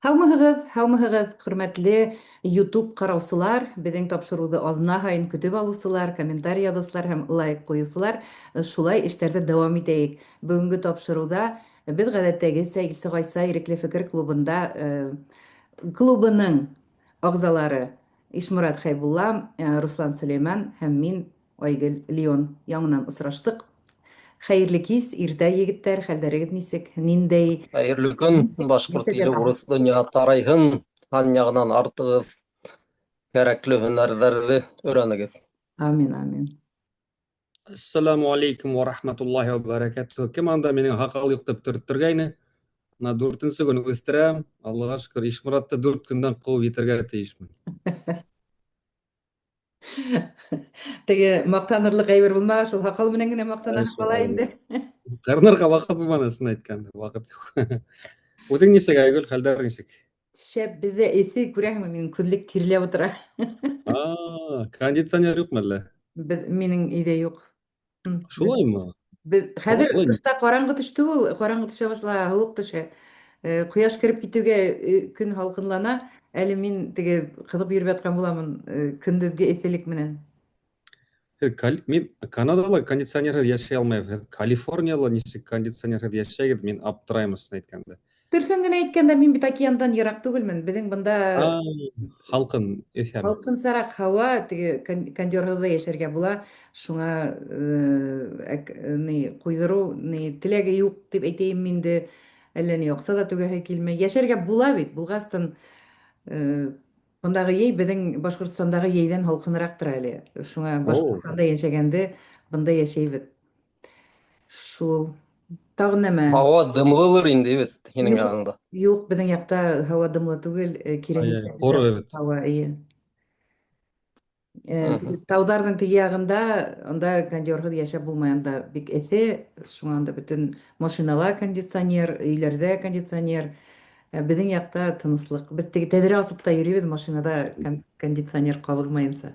Һаумыһығыҙ, хөрмәтле YouTube ҡараусылар, беҙҙең тапшырыуҙы аҙна һайын көтөп алыусылар, комментарий яҙыусылар һәм лайк ҡуйыусылар, шулай эштәрҙе дауам итәйек. Бөгөнгө тапшырыуҙа беҙ ғәҙәттәгесә Илсе Ғайса Ирекле фекер клубында клубының ағзалары Ишморат Хәйбулла, Руслан Сөләйман һәм мин Айгөл Леон яңынан осраштык. Хәйерле кис, иртә егеттәр, хәлдәрегеҙ нисек? Ниндәй Хәйерле көн, башҡорт теле, урыҫ донъяһы тарайһын, һан яғынан артығыҙ, кәрәкле һөнәрҙәрҙе өйрәнегеҙ. Амин, амин. Ассаламу алейкум ва рахматуллахи ва баракатуху. Кем анда минең һаҡал юҡтып төрттөргәйне? На 4-нсе көн үҫтерәм. Аллаға шөкөр, Ишморатты 4 көндән ҡыуып етергә тейешмен. Теге маҡтанырлыҡ әйбер булмағас, шул һаҡал менән генә маҡтанаһың бала инде. Ҡырынырға ваҡыт булманы, ысын әйткәндә, ваҡыт юҡ. Үҙең нисек, Айгөл, хәлдәр нисек? Шәп, беҙҙә эҫе, күрәһеңме, минең күҙлек тиреләп ултыра. Кондиционер юҡмы әллә? Минең өйҙә юҡ. Шулаймы? Хәҙер тышта ҡараңғы төштө ул, ҡараңғы төшә башлаһа, һыуыҡ төшә. Ҡояш кереп китеүгә көн һалҡынлана. Әле мин теге ҡыҙып йөрөп ятҡан буламын көндөҙгө эҫелек менән. Мин Канадала кондиционерһыҙ йәшәй алмайым. Һеҙ Калифорнияла нисек кондиционерһыҙ йәшәйһегеҙ, мин аптырайым, ысын әйткәндә. Дөрөҫөн генә әйткәндә, мин бит океандан йыраҡ түгелмен. Беҙҙең бында Һалҡын, эҫәме? һалҡынсараҡ һауа, теге кондерһыҙ ҙа йәшәргә була. Шуңа ҡуйҙырыу теләге юҡ тип әйтәйем инде. Әллә ни аҡса да түгәһе килмәй. Йәшәргә була бит. Булғастын, бындағы йәй беҙҙең Башҡортостандағы йәйҙән һалҡыныраҡтыр әле. Шуңа Башҡортостанда йәшәгәнде бында йәшәйбеҙ. Шул. Тағы нәмә? Һауа дымлылыр инде бит һинең яғыңда. Юҡ, беҙҙең яҡта һауа дымлы түгел, киреһенсә Ҡоро бит. һауа, эйе. Тауҙарҙың теге яғында, анда кондерһыҙ йәшәп булмай, анда бик эҫе, шуңа анда бөтөн машинала кондиционер, өйләрҙә кондиционер. Беҙҙең яҡта тыныслыҡ. Беҙ теге тәҙрә асып та йөрөйбөҙ машинада кондиционер ҡабыҙмайынса.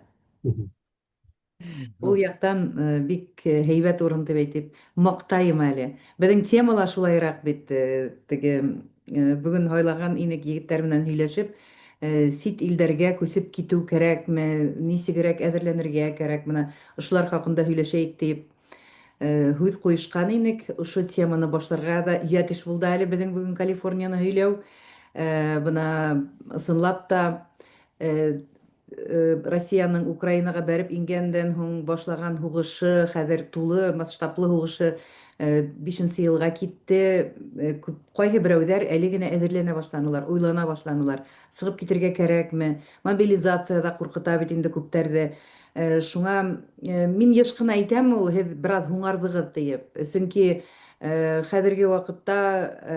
Ул яҡтан бик һәйбәт урын тип әйтеп маҡтайым әле. Беҙҙең темала шулайыраҡ бит. Теге бөгөн һайлаған инек егеттәр менән һөйләшеп, сит илдәргә күсеп китеү кәрәкме, нисегерәк әҙерләнергә кәрәк, менә ошолар хаҡында һөйләшәйек тип һүҙ ҡуйышҡан инек. Ошо теманы башларға да йәтеш булды әле беҙҙең бөгөн Калифорнияны һөйләү. Бына ысынлап та Россияның Украинаға бәреп ингәндән һуң башлаған һуғышы, хәҙер тулы масштаблы һуғышы 5-нче йылға китте. Ҡайһы берәүҙәр әле генә әҙерләнә башланылар, уйлана башланылар. Сығып китергә кәрәкме? Мобилизацияда ҡурҡыта бит инде күптәрҙе. Шуңа мин йыш ҡына әйтәм ул, һеҙ бер аҙ һуңарҙығыҙ тиеп. Сөнки хәҙерге ваҡытта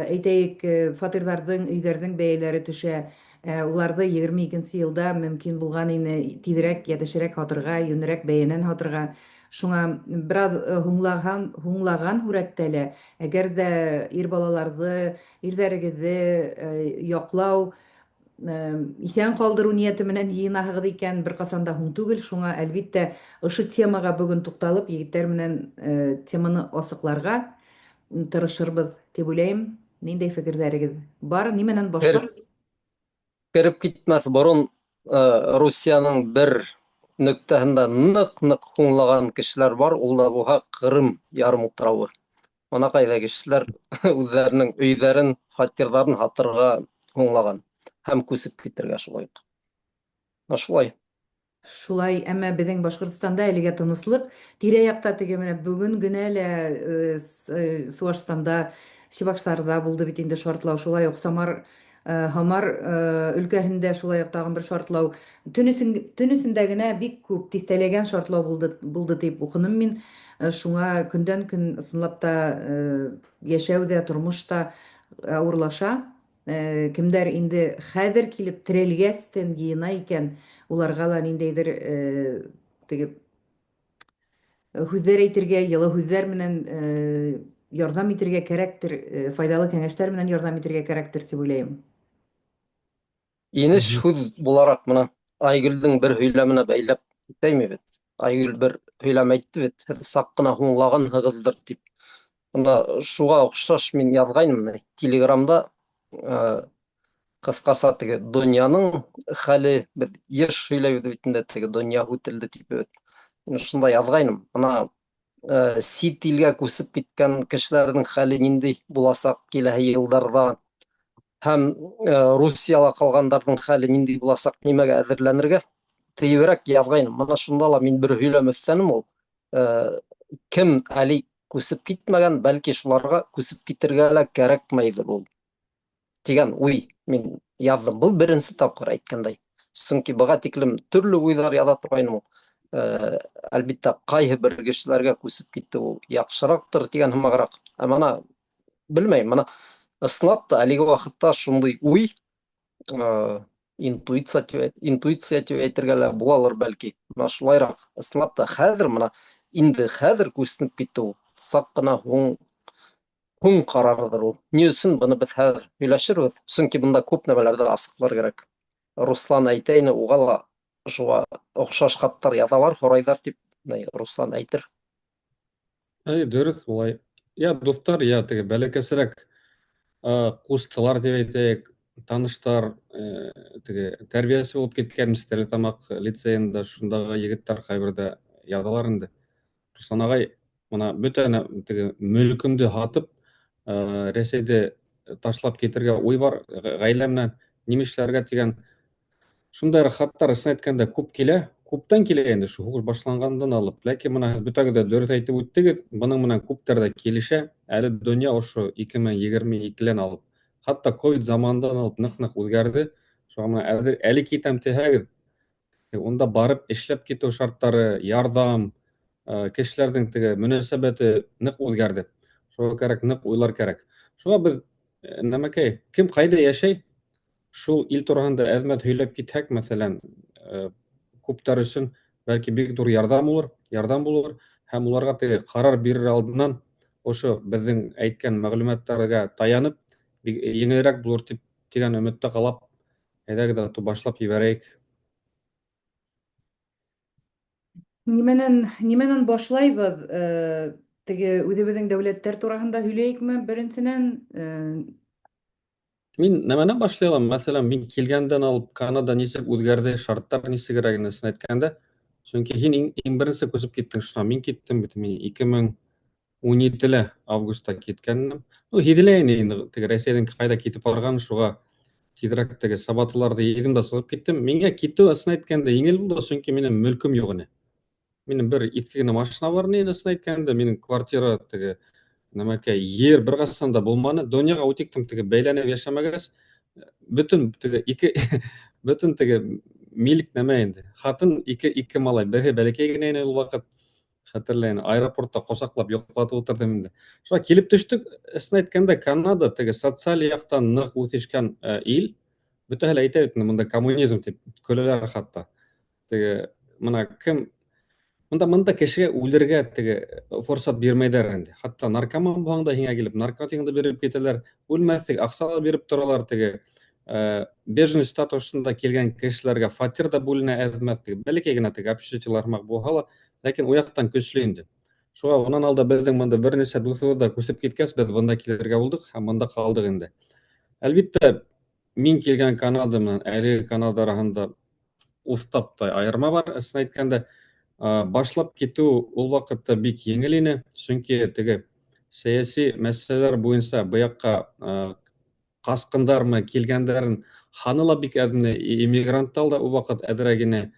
әйтәйек, фатирҙарҙың, өйҙәрҙең бәйәләре төшә. Уларҙы 22-нче йылда мөмкин булған ине тиҙерәк, йәтешерәк һатырға, йүнерәк бәйәнән һатырға. Шуңа бер аҙ һуңлаған һүрәттә лә, әгәр ҙә ир балаларҙы, ирҙәрегеҙҙе яҡлау, иҫән ҡалдырыу ниәте менән йыйынаһығыҙ икән, бер ҡасан да һуң түгел. Шуңа әлбиттә ошо темаға бөгөн туҡталып, егеттәр менән теманы асыҡларға тырышырбыҙ тип уйлайым. Ниндәй фекерҙәрегеҙ бар? Нимәнән башлап? Кереп китмәҫ борон Русияның бер нөктәһендә ныҡ-ныҡ һуңлаған кешеләр бар, ул да булһа Ҡырым ярымутрауы. Ана ҡайҙа кешеләр үҙҙәренең өйҙәрен, фатирҙарын һатырға һуңлаған һәм күсеп китергә шулай уҡ. Шулай. Шулай, әммә беҙҙең Башҡортостанда әлегә тыныслыҡ. Тирә-яҡта теге менә бөгөн генә лә Сыуашстанда, Чебоксарҙа булды бит инде шартлау. Шулай уҡ Һамар өлкәһендә шулай уҡ тағын бер шартлау. Төн эсендә генә бик күп тиҫтәләгән шартлау булды тип уҡыным мин. Шуңа көндән-көн ысынлап та йәшәү ҙә, тормош та ауырлаша. Кемдәр инде хәҙер килеп терәлгәстән йыйына икән, уларға ла ниндәйҙер теге һүҙҙәр әйтергә, йылы һүҙҙәр менән ярҙам итергә кәрәктер, файҙалы кәңәштәр менән ярҙам итергә кәрәктер тип уйлайым. Инеш һүҙ булараҡ мына Айгөлдөң бер һөйләменә бәйләп китәйме бит? Айгөл бер һөйләм әйтте бит, һеҙ саҡ ҡына һуңлағанһығыҙҙыр тип. Бына шуға оҡшаш мин яҙғайным Телеграмда. Кыскаса теге дөньяның хәле без еш сөйләбез бит инде теге дөнья үтелде дип. Мин шунда язгайным. Ана сит илгә күсеп киткән кешеләрнең хәле нинди буласак киләһе елларда һәм Русияла калганнарның хәле нинди буласак, нимәгә әзерләнергә тыйбрәк язгайным. Менә шунда ла мин бер һөйләм өстәнем ул. Кем әле күсеп китмәгән, бәлки шуларга күсеп китергә лә кәрәкмәйдер ул дигән уй мин яздым. Был беренче тапкыр әйткәндәй. Чөнки быга тиклем төрле уйлар яза торгайным. Әлбәттә, кайһы бер кешеләргә күсеп китте ул яхшырактыр дигән һымаграк. Мана белмәйм, мана ысынлап та әлеге вакытта шундый уй интуиция дип әйтергә лә булалыр бәлки. Мына шулайрак ысынлап та хәзер мына инде хәзер күснеп китте ул. Сак кына һуң карарыдыр ул. Ни өчен буны без хәзер һөйләшербез? Чөнки бунда күп нәмәләрдә асыклар кирәк. Руслан әйтәйне, уга ла шуга охшаш хаттар язалар, һорайдар дип Руслан әйтер. Дөрес булай. Я дуҫтар, я теге бәләкәсерәк ҡустылар дип әйтәйек, таныштар, теге тәрбиәсе булып киткән Стәрлетамаҡ лицейында шундағы егеттәр ҡайберҙә яҙалар инде. Руслан ағай, мына бөтә теге мөлкөмдө һатып, Рәсәйҙе ташлап китергә уй бар, ғаилә менән нимешләргә тигән шундай хаттар ысын әйткәндә күп килә. Күптән килә инде шу һуғыш башланғандан алып. Ләкин мына бөтәгеҙ дә дөрөҫ әйтеп үттегеҙ, бының менән күптәр ҙә килешә. Әле донъя ошо 2022-дән алып, хатта ковид заманынан алып ныҡ үҙгәрҙе. Шуға менән әле китәм тиһәгеҙ, унда барып эшләп китеү шарттары, ярҙам, кешеләрҙең теге мөнәсәбәте ныҡ үҙгәрҙе. Шуға кәрәк ныҡ уйлар кәрәк. Шуға беҙ нәмәкәй, кем ҡайҙа йәшәй, шул ил тураһында әҙ-мәҙ һөйләп китһәк, мәҫәлән, күптәр өсөн бәлки бик ҙур ярҙам булыр, һәм уларға теге ҡарар бирер алдынан ошо беҙҙең әйткән мәғлүмәттәргә таянып, еңелерәк булыр тигән өмөттә ҡалап, әйҙәгеҙ башлап ебәрәйек. Нимәнән башлайбыҙ? Теге үҙебеҙҙең дәүләттәр тураһында һөйләйекме беренсенән? Мин нәмәнән башлай алам? Мәҫәлән, мин килгәндән алып Канада нисек үҙгәрҙе, шарттар нисегерәк ысын әйткәндә. Сөнки һин иң беренсе күсеп киттең шуға. Мин киттем бит. Мин 2017 августта киткәнмен. Һиҙелә инде теге Рәсәйҙең ҡайҙа китеп барғанын, шуға тиҙерәк теге сабатыларҙы йыйҙым да сығып киттем. Миңә китеү ысын әйткәндә еңел булды, сөнки минең мөлкөм юҡ ине. Минең бер иҫке генә машина бар ине, ысын әйткәндә, минең квартира теге нәмәкәй ер бер ҡасан да булманы. Донъяға үтиктем теге бәйләнеп йәшәмәгәс, бөтөн теге милек нәмә инде. Хатын ике малай, береһе бәләкәй генә ине ул ваҡыт. Хәтерләйем, аэропортта ҡосаҡлап йоҡлатып ултырҙым инде. Шуға килеп төштөк, ысын әйткәндә, Канада теге социаль яҡтан ныҡ үҫешкән ил. Бөтәһе лә әйтә бит, бында коммунизм тип көләләр хатта. Теге мына кем Мында кешегә үлергә теге форсат бирмәйҙәр инде. Хатта наркоман булһаң да һиңә килеп наркотигыңды биреп китәләр. Үлмәҫлек аҡса ла биреп торалар. Теге беженец статусында килгән кешеләргә фатир да бүленә әҙ-мәҙ. Бәләкәй генә теге общежитиелар һымаҡ булһа ла, ләкин у яҡтан көслө инде. Шуға унан алда беҙҙең бында бер нисә дуҫыбыҙ да күсеп киткәс, беҙ бында килергә булдыҡ һәм бында ҡалдыҡ инде. Әлбиттә, мин килгән Канада менән әлеге Канада араһында уҫтаптай айырма бар. Ысын әйткәндә, башлап китеү ул ваҡытта бик еңел ине, сөнки теге сәйәси мәсьәләләр буйынса бу яҡҡа ҡасҡындармы, килгәндәрен һаны ла бик әҙ ине. Иммигранттар да ул ваҡыт әҙерәк ине,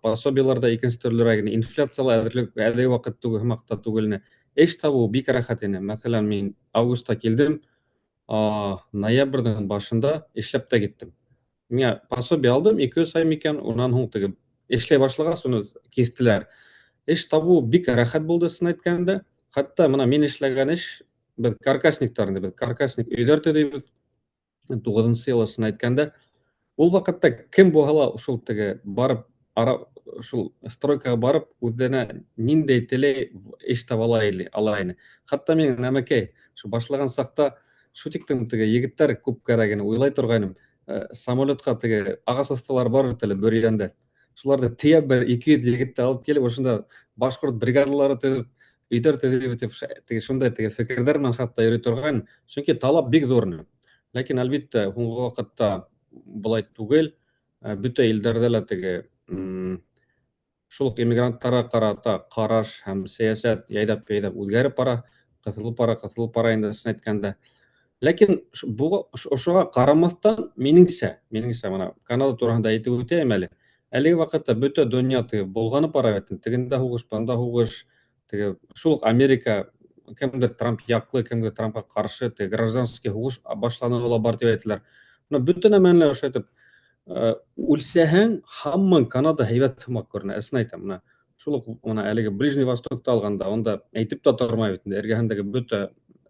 пособиелар да икенсе төрлөрәк ине, инфляция ла әлеге ваҡыт һымаҡта түгел ине. Эш табыу бик рәхәт ине. Мәҫәлән, мин августта килдем, ноябрҙең башында эшләп тә киттем. Миңә пособие алдым, 2-3 ай микән, унан һуң теге эшләй башлағас, уны киҫтеләр. Эш табыу бик рәхәт булды, ысын әйткәндә. Хатта мына мин эшләгән эш, беҙ каркасниктар инде, беҙ каркасник өйҙәр төҙөйбөҙ. 9-нсы йыл ысын әйткәндә. Ул ваҡытта кем булһа ла шул теге барып, шул стройкаға барып, үҙенә ниндәй теләй эш таба ала ине. Хатта мин нәмәкәй, шу башлаған саҡта, шу тиктем теге егеттәр күп кәрәк ине, уйлай торғайным. Самолетҡа теге ағас оҫталар бар бит әле Бөрйәндә. Шуларҙы тейәп бер 200 егетте алып килеп, ошонда башҡорт бригадалары төҙөп, өйҙәр төҙөйбөҙ тип, шундай теге фекерҙәр менән хатта йөрөй торғайным. Сөнки талап бик ҙур ине. Ләкин әлбиттә, һуңгы вакытта булай түгел. Бөтә илдәрдә лә теге шул ук эмигранттарга карата караш һәм сәясәт яйдап үзгәреп бара, кыҫылып бара инде чын әйткәндә. Ләкин ошоға карамастан, минеңсә, мына Канада тураһында әйтеп үтәйем әле. Әлеге вакытта бөтә дөнья болганып бара бит. Тегендә һугыш, бында һугыш, шул ук Америка, кемдер Трамп яклы, кемдер Трампка каршы, гражданский һугыш башланыуы бар дип әйтәләр. Бөтә нәмәне ошо әйтеп, үлсәһең, һаммаң Канада һәйбәт һымак күренә. Әсен әйтәм, шул ук әлеге Ближний Востокта алганда, онда әйтеп тә тормай бит. Эргәһендәге бөтә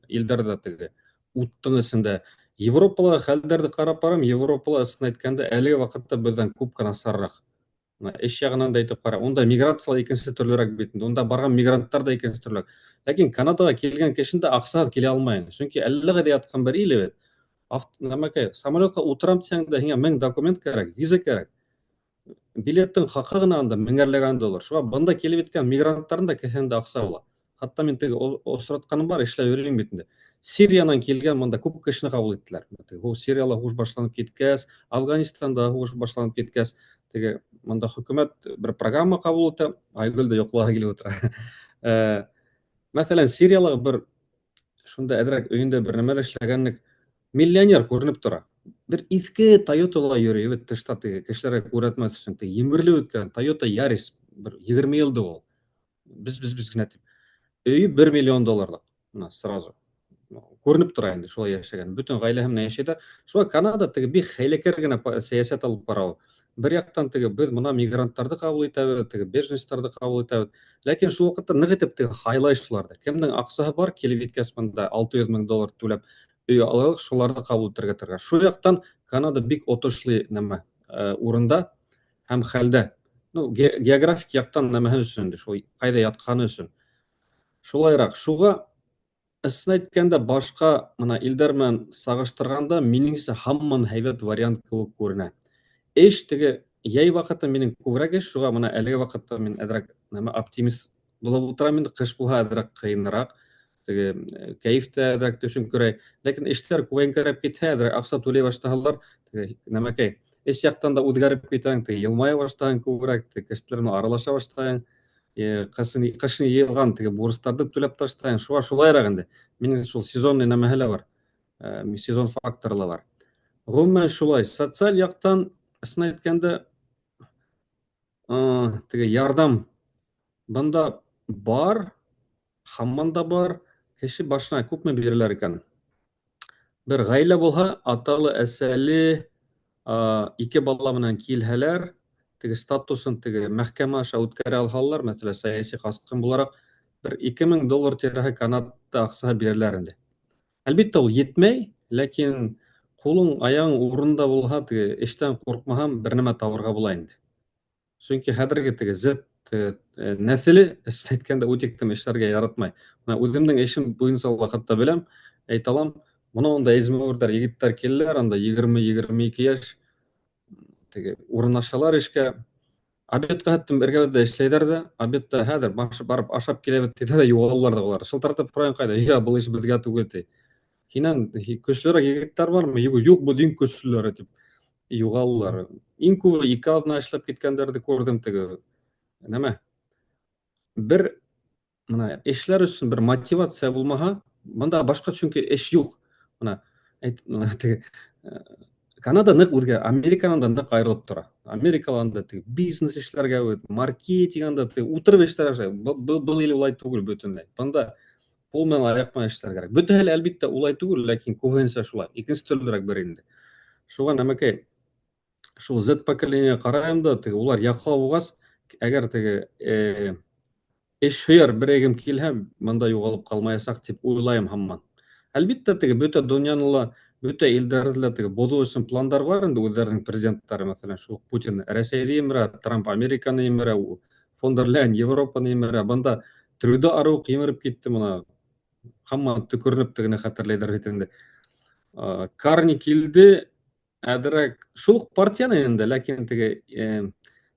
илдәрдә уттың эсендә. Европалағы хәлдәрҙе ҡарап барам, Европала ысын әйткәндә әлеге ваҡытта беҙҙән күп кенә насарыраҡ. Эш яғынан да әйтеп ҡара. Унда миграция икенсе төрлөрәк бит. Унда барған мигранттар да икенсе төрлөрәк. Ләкин Канадаға килгән кешендә аҡсаһыҙ килә алмайың. Сөнки әлләгә ятҡан бер ил бит. Самолетҡа ултырам тиһәң дә, һиңә 1000 документ кәрәк, виза кәрәк. Билеттың хаҡы ғына анда $1000 Шуға бында килеп еткән мигранттарҙың да кеҫәһендә аҡса була. Хатта мин осратҡаным бар, эшләп йөрөйөм бит инде. Сириянан килгән мында күп кешене ҡабул иттеләр. Сирияла һуғыш башланып киткәс, Афганистанда һуғыш башланып киткәс, мында хөкүмәт бер программа ҡабул итә. Айгөл дә йоҡлаһы килеп ултыра. Мәҫәлән, Сириялағы бер шунда әҙерәк өйөндә бер нәмәлә эшләгәнлек миллионер күренеп тора. Бер иҫке Тойотала йөрөй, тышта кешеләргә күрһәтмәҫ өсөн. Емерле үткән Toyota Yaris, бер 20 йылды ул. Без генә тип. Өйө $1 миллион. Сразу. Күренеп тора инде шулай йәшәгән. Бөтөн ғаиләһе менән йәшәйҙәр. Шуға Канада бик хәйләкәр генә сәйәсәт алып бара ул. Бер яҡтан беҙ мына мигранттарҙы ҡабул итәбеҙ, беженецтарҙы ҡабул итәбеҙ. Ләкин шул ваҡытта ныҡ итеп һайлай шуларҙы. Кемдең аҡсаһы бар, килеп еткәс бында $600,000 түләп өй алырлыҡ, шуларҙы ҡабул итергә тырыша. Шул яҡтан Канада бик отошлы нәмә урында һәм хәлдә. Географик яҡтан нәмәһе өсөн, шул ҡайҙа ятҡаны өсөн. Шулайыраҡ. Шуға ысын әйткәндә башҡа мына илдәр менән сағыштырғанда, минеңсә һамман һәйбәт вариант кеүек күренә. Эш яй ваҡытта минең күберәк эш, шуға мына әлеге ваҡытта мин әҙерәк оптимист булып ултырам инде. Ҡыш булһа әҙерәк ҡыйыныраҡ, кәйеф тә әҙерәк төшөңкөрәй. Ләкин эштәр күбәйеңкерәп китһә, әҙерәк аҡса түләй башлаһалар, эш яҡтан да үҙгәреп китәң, йылмая башлаһаң күберәк, кешеләр менән аралаша башлаһаң, ҡышын йыйылған бурыстарҙы түләп ташлаһаң, шулайыраҡ инде. Минең шул сезонный нәмәһе лә бар, сезон факторы ла бар. Ғөмүмән шулай. Социаль яҡтан ысын әйткәндә ярҙам бында бар, һаман да бар. Кеше башына күпме бирәләр икән? Бер ғаилә булһа, аталы, әсәле, 2 бала менән килһәләр, статусын мәхкәмә аша үткәрә алһалар, мәсәлән, сәйәси ҡасҡын булараҡ, бер $2000 тирәһе Канадта аҡсаһы бирәләр инде. Әлбиттә, ул етмәй, ләкин ҡулың, аяғың урында булһа, эштән ҡурҡмаһам, бер нәмә табырға була инде. Сөнки хәҙерге Z нәҫеле, эсен әйткәндә, үтиктем эшләргә яратмай. Үҙемдең эшем буйынса ла хатта беләм, әйтә алам, унда эзмәүерҙәр, егеттәр киләләр, анда 20-22 йәш, урынлашалар эшкә. Обедҡа һәттем, бергә эшләйҙәр ҙә, обедта хәҙер барып ашап киләбеҙ тиҙә лә юғалалар ҙа улар. Шылтыратып һорайым ҡайҙа? Был эш беҙгә түгел, ти. Һинән көслөрәк егеттәр бармы? Юҡ, беҙ иң көслөләре, тип юғалалар. Иң күбе 2 аҙна эшләп киткәндәрҙе күрҙем. Бер эшләр өсөн бер мотивация булмаһа, бында башҡа чөнки эш юҡ. Канада ныҡ үҙгә, Американан да ныҡ айырылып тора. Америкаланда бизнес эшләргә, маркетинганда ултырып эшләр. Был ил улай түгел бөтөнләй. Бында ҡул менән аяҡ менән эшләргә кәрәк. Бөтәһе лә әлбиттә улай түгел, ләкин күбеһенсә шулай. Икенсе төрлөрәк бер инде. Шуға нәмәкәй, шул Z поколение ҡарайым да, улар яҡлау булғас, әгәр эш һөйәр берәйгем килһә, бында юғалып ҡалмаясаҡ тип уйлайым һаман. Әлбиттә, бөтә донъяны ла, бөтә илдәрҙе лә боҙоу өсөн пландар бар инде үҙҙәренең президенттары, мәҫәлән, шул Путин Рәсәйҙе емерә, Трамп Американы емерә, фон дер Ляйен Европаны емерә. Бында Трюдо арыуҡ емереп китте, мына һаман төкөрөнөп хәтерләйҙәр бит инде. Карни килде, әҙерәк шул партияны инде, ләкин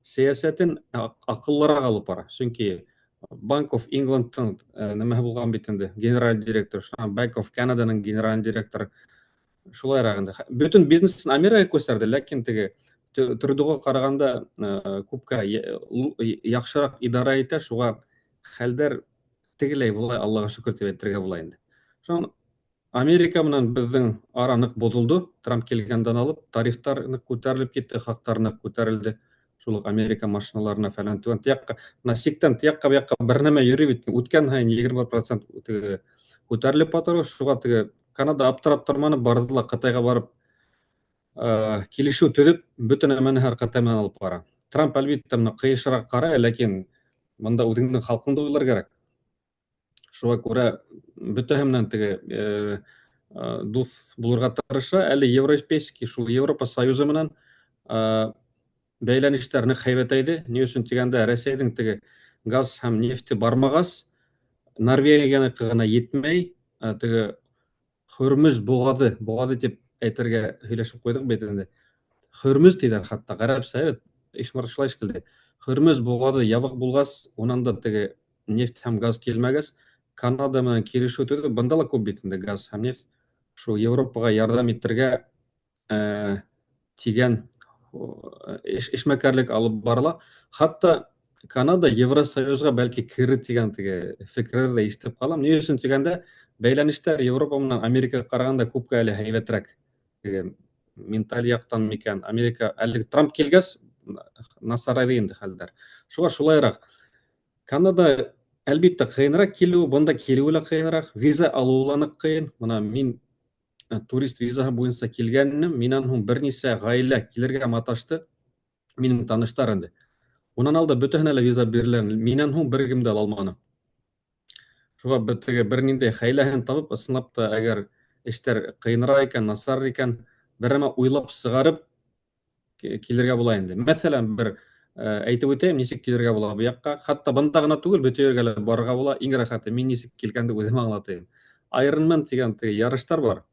сәйәсәтен аҡыллыраҡ алып бара. Сөнки Bank of England'тың нәмәһе булған бит инде, генераль директор, Bank of Canada'ның генераль директоры. шулайрак инде. Бүтүн бизнесин Америка көтөрдү, ләкин теге түрдөгө караганда күпкә яхшырак идара итә, шуга хәлдәр тегеләй булай, Аллага шөкер дип әйтергә була инде. Шуң Америка менән безнең ара нык бозылды. Трамп килгәндән алып, тарифтар нык күтәрелеп китте, хактар нык күтәрелде. Шул ук Америка машиналарына фәлән түбән тиякка, сиктән тиякка бу бер нәмә йөри бит. Үткән һайын 20% теге күтәрелеп батыр. Шуга теге Канада аптырап торманы, бардылар Кытайга барып килешү төзеп, бүтән әмәне һәр Кытай менән алып бара. Трамп әлбиттә моны кыешрак карый, ләкин монда үзеңнең халкыңды уйлар кирәк. Шуңа күрә бөтәһе менән теге дус булырга тырыша. Әле Европейский, шул Европа Союзы менән бәйләнешләр нык һәйбәтәйде. Ни өчен дигәндә, Россиянең теге газ һәм нефте бармагас, Норвегияныкы гына йетмәй, теге Хөрмөз бугазы дип әйтергә һөйләшеп куйдык бит инде. Хөрмөз диләр хатта, гарәпчә, ишмар шулай шикелле. Хөрмөз бугазы ябык булгас, унан да теге нефть һәм газ килмәгәс, Канада менән килешү төзеп, бында ла күп бит инде газ һәм нефть. Шул Европага ярдәм итәргә тигән эшмәкәрлек алып барыла. Хатта Канада Евросоюзга бәлки кире тигән теге фикерләрне ишетеп калам. Ни өчен дигәндә, бәйләнештәр Европа менән Америкага караганда күпкә әле һәйбәтрәк. Менталь яктан микән, Америка әле Трамп килгәс, насарайды инде хәлдәр. Шуга шулайрак. Канада әлбиттә кыенрак килү, бында килү ла кыенрак, виза алу ла нык кыен. Менә мин турист визаһы буенча килгәннем, миннән һуң берничә гаилә килергә маташты. Минем таныштар инде. Унан алда бөтәһенә лә виза бирелгән. Миннән һуң бер кем дә ала алманы. Шуга бер ниндәй хәйләһен табып, ысынлап та әгәр эштәр кыенрак икән, насар икән, берәмә уйлап сыгарып килергә була инде. Мәсәлән, бер әйтеп үтәйем, ничек килергә була бу якка. Хатта бында гына түгел, бөтә ергә лә барырга була. Иң рәхәте, мин ничек килгәнде үзем аңлатыйм. Ironman дигән теге ярыштар бар.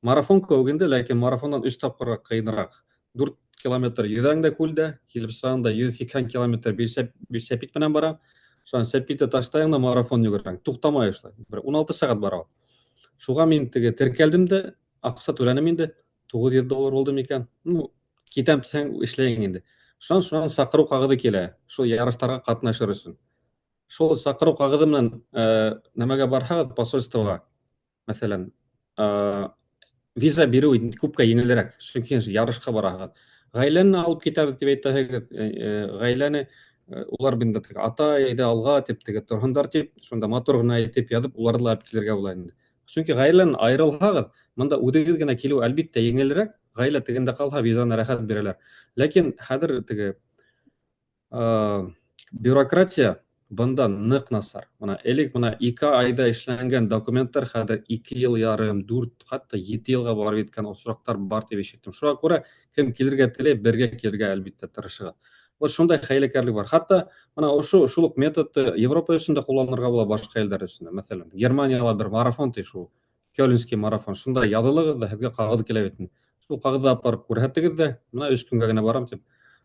Марафон кеүек инде, ләкин марафондан 3 тапкырга кыенрак. 4 километр йөзәң дә күлдә, килеп сагында 180 километр сәпит менән бара. Шуан сәпитте таштайың да марафон йөгерәң. Туктамай эшләй. 16 сәгать бара. Шуга мин теге теркәлдем дә, акча түләнем инде. $900 булды микән? Китәм дисәң эшләйин инде. Шуан сакыру кагыды килә. Шул ярыштарга катнашыр өчен. Шул сакыру кагыды менән нәмәгә барһагыз, посольствога, мәсәлән, виза бирү күпкә еңелрәк, чөнки ярышка барасыз. Гаиләне алып китәбез дип әйтәһегез, гаиләне улар бинде ата-әйдә алга дип теге торгандар дип, шунда матур гына әйтеп язып, уларны алып килергә була инде. Чөнки гаиләнән айрылсагыз, монда үдегез генә килү әлбиттә еңелрәк, гаилә тегендә калса визаны рәхәт бирәләр. Ләкин хәзер теге бюрократия бында нык насар. Менә элек 2 айда эшләнгән документлар хәзер 2 ел ярым, 4, хатта 7 елга барып җиткән очраклар бар дип ишеттем. Шуңа күрә кем килергә теләй, бергә килергә әлбиттә тырышыгыз. Вот шундай хәйләкәрлек бар. Хатта менә шул ук методты Европа өчен кулланырга була, башка еллар өчен. Мәсәлән, Германиялар бер марафон ди, шул Кёльнский марафон. Шунда язылыгыз да, сезгә кагыд килә бит. Шул кагыдны апарып күрһәтегез дә, менә 3 көнгә генә барам дип.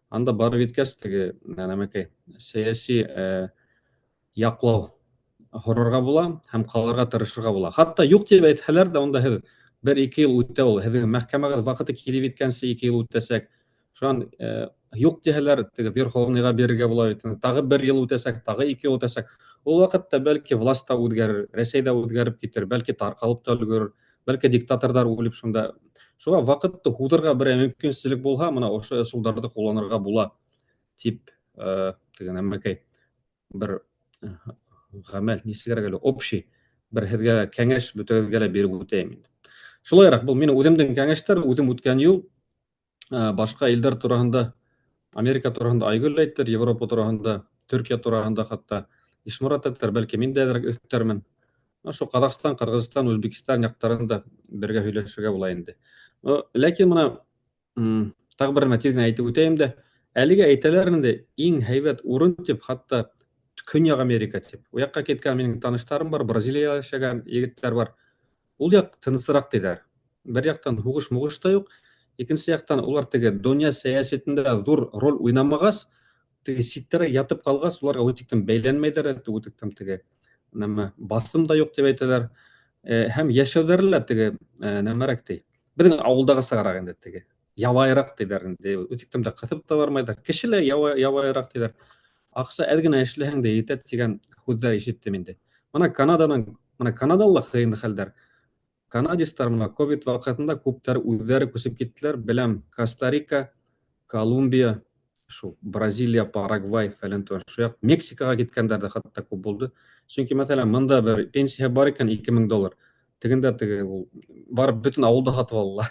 Анда барып җиткәч теге нәмәкәй сәяси яклау хорырга була һәм калырга тырышырга була. Хатта юк дип әйтһәләр дә, онда һез 1-2 ел үтә ул. Һезнең мәхкәмәгә вакыты килеп җиткәнче 2 ел үтәсәк, шуан юк дисәләр, теге Верховныйга бирергә була бит. Тагы 1 ел үтәсәк, тагы 2 ел үтәсәк, ул вакытта бәлки власть та үзгәрер, Россиядә үзгәреп китер, бәлки таркалып та өлгерер, бәлки диктаторлар үлеп шунда. Шуңа вакытты һуздырырга бер мөмкинчелек булса, менә ошо ысулларны кулланырга була дип теге нәмәкәй бер гамәл нисегәргә лә общий бер һезгә кәңәш бөтәгезгә лә биреп үтәйем инде. Шулайрак бу минем үземнең кәңәштәр, үзем үткән ел башка илдәр турында, Америка турында Айгөл әйтер, Европа турында, Төркия турында хатта Ишмурат әйтер, бәлки мин дә өстәрмен. Шу Казакстан, Кыргызстан, Үзбекстан яктарында бергә һөйләшергә була инде. Ләкин менә тагы бер мәтел генә әйтеп үтәйем дә, әлегә әйтәләр инде иң һәйбәт урын дип, хатта Көньяк Америка дип. У якка киткән минем таныштарым бар, Бразилиягә яшәгән егетләр бар. Ул як тынысрак диләр. Бер яктан хугыш та юк, икенче яктан улар теге дөнья сәясәтендә зур роль уйнамагас, теге ситтәре ятып калгас, уларга үтиктән бәйләнмәйдер, үтиктән теге нәмә басым да юк дип әйтәләр. Һәм яшәүләре лә теге нәмәрәк ди. Біздің ауылдағы сағарақ енді теге ябайырақ дейдер енді өтіктім де қытып та бармайдар кішілі ябайырақ дейдер ақша әдгіні әшләһәң дә етет деген һүҙҙәр ишеттем инде. Мына Канадалык хыйынды хәлдәр. Канадистар мына ковид вакытында күптәр үҙҙәре күсеп киттеләр. Беләм, Коста-Рика, Колумбия, шу Бразилия, Парагвай фәлән туган. Шуяк Мексикаға киткәндәр дә хатта күп булды. Чөнки мәсәлән, монда бер пенсия бар икән $2000. Тегендә теге ул барып бөтен авылда һатып алалар.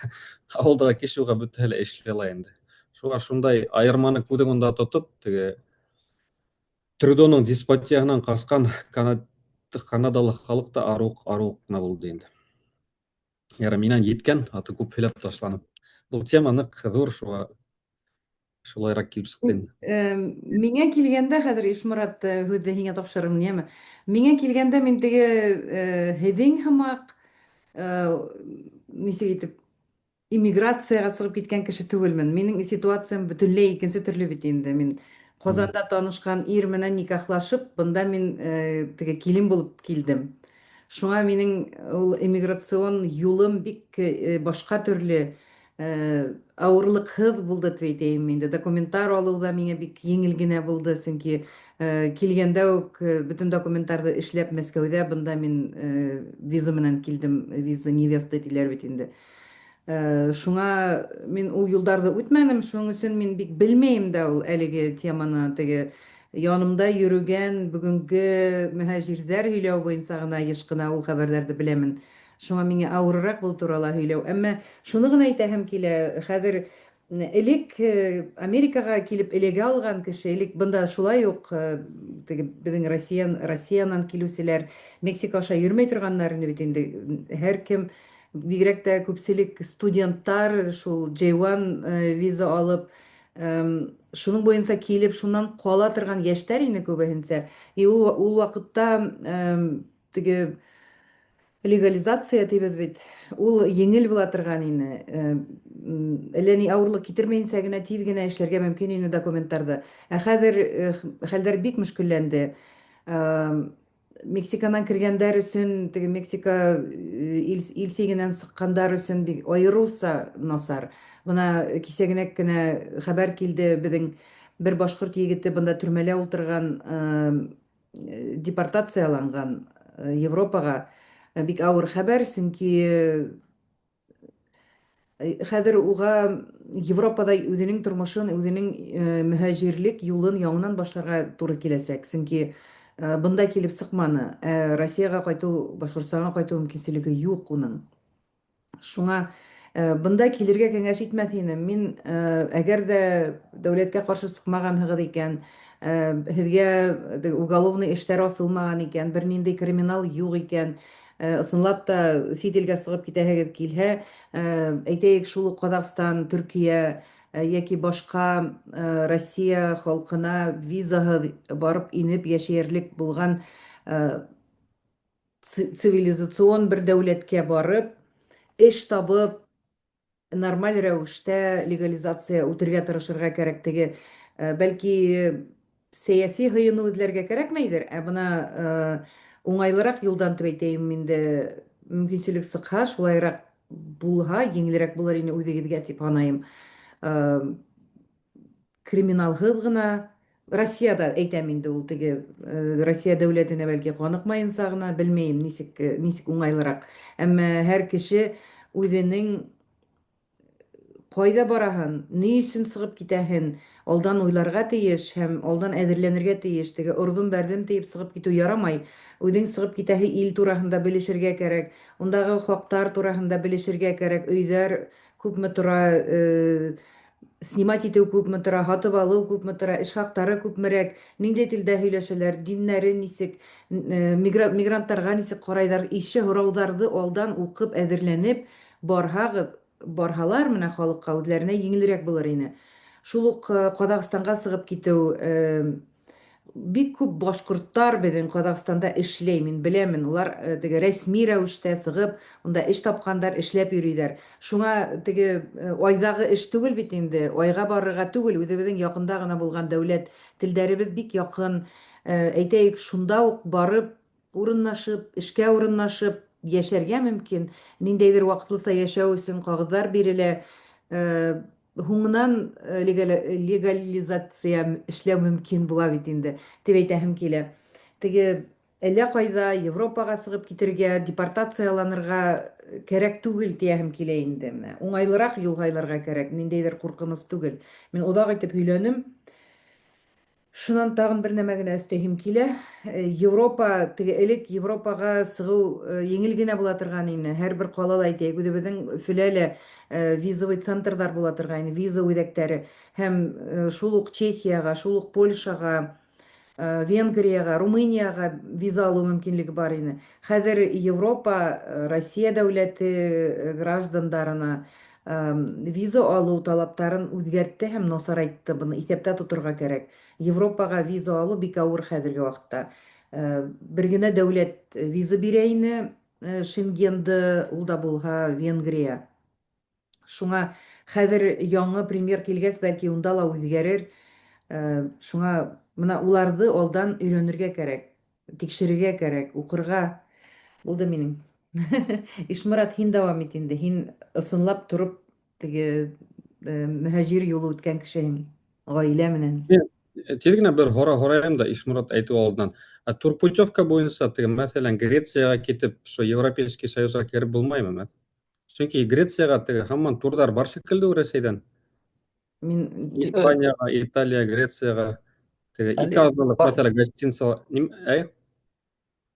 Авылдагы кеше уға бөтәһе лә эшләй ала инде. Шуға шундай айырманы күҙең онда тотоп, теге Трюдоның деспотияһынан ҡасҡан Канадалы халыҡ та арыуҡ ҡына булды инде. Яры минән еткән, аты күп һөйләп ташланым. Был тема ныҡ ҙур, шуға шулайыраҡ килеп сыҡты инде. Миңә килгәндә хәҙер Ишморат һүҙҙе һиңә тапшырырмын, йәме. Миңә килгәндә мин теге һеҙҙең һымаҡ нисек итеп иммиграцияға сығып киткән кеше түгелмен. Минең ситуациям бөтөнләй икенсе төрлө бит инде. Мин Ҡазанда танышҡан ир менән никахлашып, бында мин теге килен булып килдем. Шуңа минең ул иммиграцион юлым бик башҡа төрлө ауырлыҡһыҙ булды тип әйтәйем инде. Документтар алыу ҙа миңә бик еңел генә булды, сөнки килгәндә үк бөтөн документтарҙы эшләп Мәскәүҙә, бында мин виза менән килдем, виза невеста тиҙәр бит инде. Шуңа мин ул юлдарҙы үтмәнем, шуның өсөн мин бик белмәйем дә ул әлеге теманы, теге янымда йөрөгән бөгөнгө мөһаҗирҙәр һөйләү буйынса гына йыш ҡына ул хәбәрҙәрҙе беләмен. Шуңа миңә ауырыраҡ был турала һөйләү. Әммә шуны ғына әйтәһем килә, хәҙер элек Америкаға килеп эләгә алған кеше, элек бында шулай уҡ теге беҙҙең Россиянан килеүселәр Мексика аша йөрөмәй торғандар инде бит инде. Һәр кем, бигерәк тә күпселек студенттар шул J1 виза алып, шуның буйынса килеп, шунан ҡала торған йәштәр ине күбеһенсә. Ул ваҡытта теге легализация тибеҙ бит, ул еңел була торған ине. Әллә ни ауырлыҡ китермәйенсә генә тиҙ генә эшләргә мөмкин ине документтарҙы. Ә хәҙер хәлдәр бик мөшкөлләнде. Мексиканан кергәндәр өсөн, теге Мексика илсигенән сыҡҡандар өсөн бик айырыуса насар. Бына кисә генә хәбәр килде, беҙҙең бер башҡорт егете бында төрмәлә ултырған, депортацияланған Европаға. Бик ауыр хәбәр, сөнки хәҙер уға Европада үҙенең тормошон, үҙенең мөһаҗирлек юлын яңынан башларға туры киләсәк. Сөнки бында килеп сыҡманы. Россияға ҡайтыу, Башҡортостанға ҡайтыу мөмкинселеге юҡ уның. Шуңа бында килергә кәңәш итмәҫ инем. Мин, әгәр ҙә дәүләткә ҡаршы сыҡмағанһығыҙ икән, һеҙгә уголовный эштәр асылмаған икән, бер ниндәй криминал юҡ икән, ысынлап та сит илгә сығып китәһегеҙ килһә, әйтәйек шул уҡ Ҡаҙағстан, Төркиә йәки башҡа Россия халҡына визаһыҙ барып инеп йәшәйерлек булған цивилизацион бер дәүләткә барып, эш табып, нормаль рәүештә легализация үтергә тырышырға кәрәк. Теге бәлки сәйәси һыйыныу эҙләргә кәрәкмәйҙер, ә бына уңайлыраҡ юлдан тип әйтәйем инде, мөмкинселек сыҡһа, шулайыраҡ булһа, еңелерәк булыр ине үҙегеҙгә тип һанайым. Криминалһыҙ ғына Россияда әйтәм инде, ул теге Россия дәүләтенә бәлки ҡаныҡмайынса ғына, белмәйем нисек уңайлыраҡ. Әммә һәр кеше үҙенең ҡайҙа бараһын, ни өсөн сығып китәһен алдан уйларға тейеш һәм алдан әҙерләнергә тейеш. Теге орҙон бәрҙем тиеп сығып китеү ярамай. Үҙең сығып китәһе ил тураһында белешергә кәрәк, ундағы хаҡтар тураһында белешергә кәрәк, өйҙәр күпме тора, снимать итеү күпме тора, һатып алыу күпме тора, эш хаҡтары күпмерәк, ниндәй телдә һөйләшәләр, диннәре нисек, мигранттарға нисек ҡарайҙар, ише һорауҙарҙы алдан уҡып, әҙерләнеп барһалар менә халыҡҡа, үҙләренә еңелерәк булыр ине. Шул уҡ Ҡаҙағстанға сығып китеү, бик күп башҡорттар беҙҙең Ҡаҙағстанда эшләй, мин беләмен. Улар теге рәсми рәүештә сығып, унда эш тапҡандар, эшләп йөрөйҙәр. Шуңа теге айҙағы эш түгел бит инде, айға барырға түгел, үҙебеҙҙең яҡында ғына булған дәүләт, телдәребеҙ бик яҡын. Әйтәйек, шунда уҡ барып, урынлашып, эшкә урынлашып, яшәргә мөмкин, ниндәйдер вакытлыса яшәү өчен кагызлар бирелә. Һуңынан легализация эшләү мөмкин була бит инде, дип әйтәһем килә. Теге әллә кайда Европага сыгып китергә, депортацияланырга кәрәк түгел тияһем килә инде. Менә уңайлырак юл гайларга кәрәк, ниндәйдер куркыныс түгел. Мин оҙаҡ итеп һөйләнем. Шунан тагын бер нәмә генә өстәйһем килә. Европа, теге элек Европага сығыу еңел генә була торган ине. Һәр бер ҡалала әйтәйек, үҙебеҙҙең Өфөлә лә визовый центрҙар була торган ине, виза үҙәктәре. Һәм шул уҡ Чехияға, шул уҡ Польшаға, Венгрияға, Румынияға виза алыу мөмкинлеге бар ине. Хәҙер Европа, Россия дәүләте граждандарына виза алыу талаптарын үҙгәртте һәм насарайтты. Быны иҫәптә тоторға кәрәк. Европаға виза алыу бик ауыр хәҙерге ваҡытта. Бер генә дәүләт виза бирә ине, Шенгенды, ул да булһа Венгрия. Шуңа хәҙер яңы премьер килгәс, бәлки унда ла үҙгәрер. Шуңа мына уларҙы алдан өйрәнергә кәрәк, тикшерергә кәрәк, уҡырға. Булды минең. Ишморат, һин дауам ит инде. Һин ысынлап тороп теге мөһаҗир юлы үткән кешеһең, ғаилә менән. Тиҙ генә бер һорайым да Ишмурат әйтеү алдынан. Турпутевка буйынса, теге мәҫәлән, Грецияға китеп, шо Европейский Союзға киреп булмаймы? Сөнки Грецияға теге һаман турҙар бар шикелле ул Рәсәйҙән. Мин Испанияға, Италия, Грецияға теге ике аҙналыҡ мәҫәлән гостиница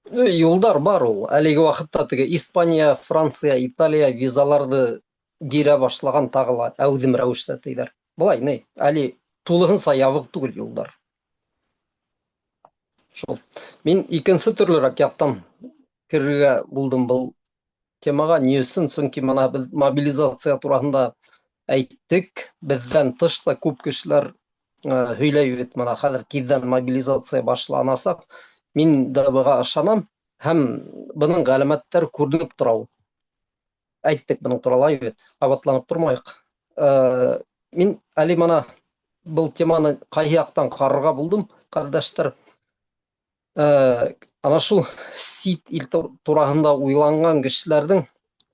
Юлдар бар ул. Әлеге ваҡытта теге Испания, Франция, Италия визаларҙы бирә башлаған тағы ла әүҙем рәүештә тиҙәр. Былай, әле тулыһынса ябыҡ түгел юлдар. Шул. Мин икенсе төрлөрәк яҡтан керергә булдым был темаға. Ни өсөн? Сөнки мына беҙ мобилизация тураһында әйттек. Беҙҙән тыш та күп кешеләр һөйләй бит, мына хәҙер тиҙҙән мобилизация башланасаҡ. Мин дә быға ышанам, һәм бының ғәләмәттәре күренеп тора ул. Әйттек бының турала бит, ҡабатланып тормайыҡ. Мин әле мына был теманы ҡайһы яҡтан ҡарарға булдым, ҡәрҙәштәр. Ана шул сит ил тураһында уйланған кешеләрҙең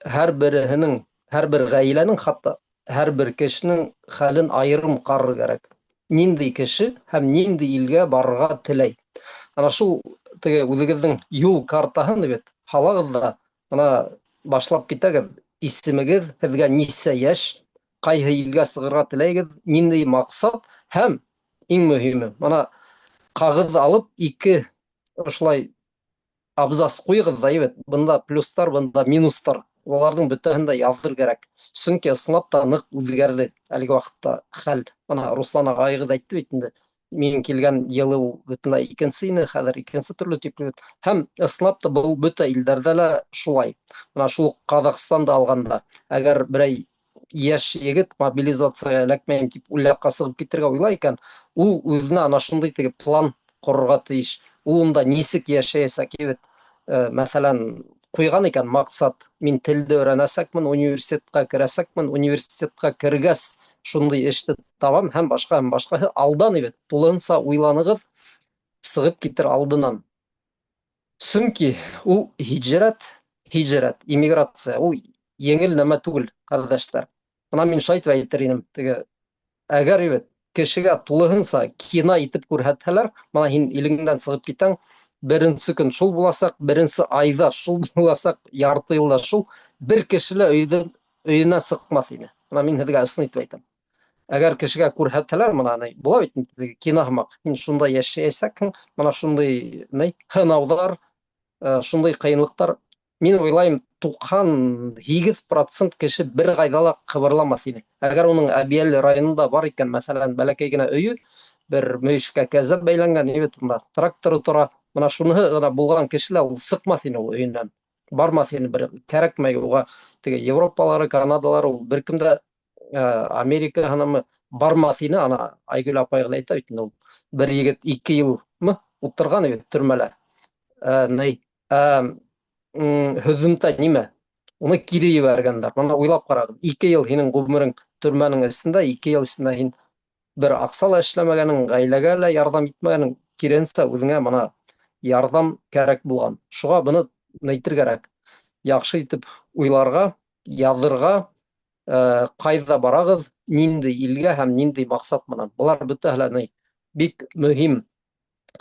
һәр береһенең, һәр бер ғаиләнең, хатта һәр бер кешенең хәлен айырым ҡарар кәрәк. Ниндәй кеше һәм ниндәй илгә барырға теләй. Ана шул теге үҙегеҙҙең юл картаһын бит һалағыҙ да, мына башлап китәгеҙ. Исемегеҙ, һеҙгә нисә йәш, ҡайһы илгә сығырға теләйегеҙ, ниндәй маҡсат, һәм иң мөһиме, мына ҡағыҙ алып, 2 ошолай абзац ҡуйығыҙ да, бит, бында плюстар, бында минустар, уларҙың бөтәһен дә яҙыр кәрәк. Сөнки ысынлап та ныҡ үҙгәрҙе әлеге ваҡытта хәл. Мына Руслан ағайығыҙ әйтте бит инде. Мин килгән йылы ул бөтөнләй икенсе ине, хәҙер икенсе төрлө типле бит. Һәм ысынлап та был бөтә илдәрҙә лә шулай. Мына шул Ҡаҙағстанды алғанда, әгәр берәй йәш егет мобилизацияға эләкмәйем тип үләккә сығып китергә уйлай икән, ул үҙенә ана шундай теге план ҡорорға тейеш. Ул унда нисек йәшәйәсәк, бит. Мәҫәлән, ҡуйған икән маҡсат, мин телде өйрәнәсәкмен, университетҡа керәсәкмен, университетҡа кергәс шундай эште табам, һәм башҡаһы алдан, бит, тулыһынса уйланығыҙ, сығып китер алдынан. Сөнки ул һижрәт, иммиграция, ул еңел нәмә түгел, ҡәрҙәштәр. Бына мин шайтып әйтер инем, теге әгәр, бит, кешегә тулыһынса кина итеп күрһәтһәләр, мына һин илеңдән сығып китәң, беренсе көн шул буласаҡ, беренсе айҙа шул буласаҡ, ярты йылда шул, бер кеше лә өйөнә сыҡмаҫ ине. Бына мин һеҙгә ысын итеп әйтәм. Әгәр кешегә күрһәтһәләр, мына була бит, кино һымаҡ, һин шунда йәшәйәсәкһең, мына шундай һынауҙар, шундай ҡыйынлыҡтар. Мин уйлайым, 98% кеше бер ҡайҙа ла ҡыбырламаҫ ине. Әгәр уның Әбйәлил районында бар икән, мәҫәлән, бәләкәй генә өйө, бер мөйөшкә кәзәп бәйләнгән, бит, унда тракторы тора, мына шуныһы ғына булған кеше лә ул сыҡмаҫ ине ул өйөнән. Бармаҫ ине, бер кәрәкмәй уға. Теге Европалары, Канадалары, ул бер кемдә Америка һанымы бармаҫ ине. Ана Айгөл апайығыҙ әйтә бит, ул бер егет 2 йылмы ултырған бит төрмәлә. Һөҙөмтә нимә? Уны кире ебәргәндәр. Мына уйлап ҡарағыҙ, 2 йыл һинең ғүмерең төрмәнең эсендә, 2 йыл эсендә һин бер аҡса ла эшләмәгәнең, ғаиләгә лә ярҙам итмәгәнең, киренсә үҙеңә мына ярҙам кәрәк булған. Шуға быны әйтер кәрәк. яхшы итеп уйларга, язырга, кайда барагыз, нинди илгә һәм нинди максат менән. Булар бөтәһе бик мөһим.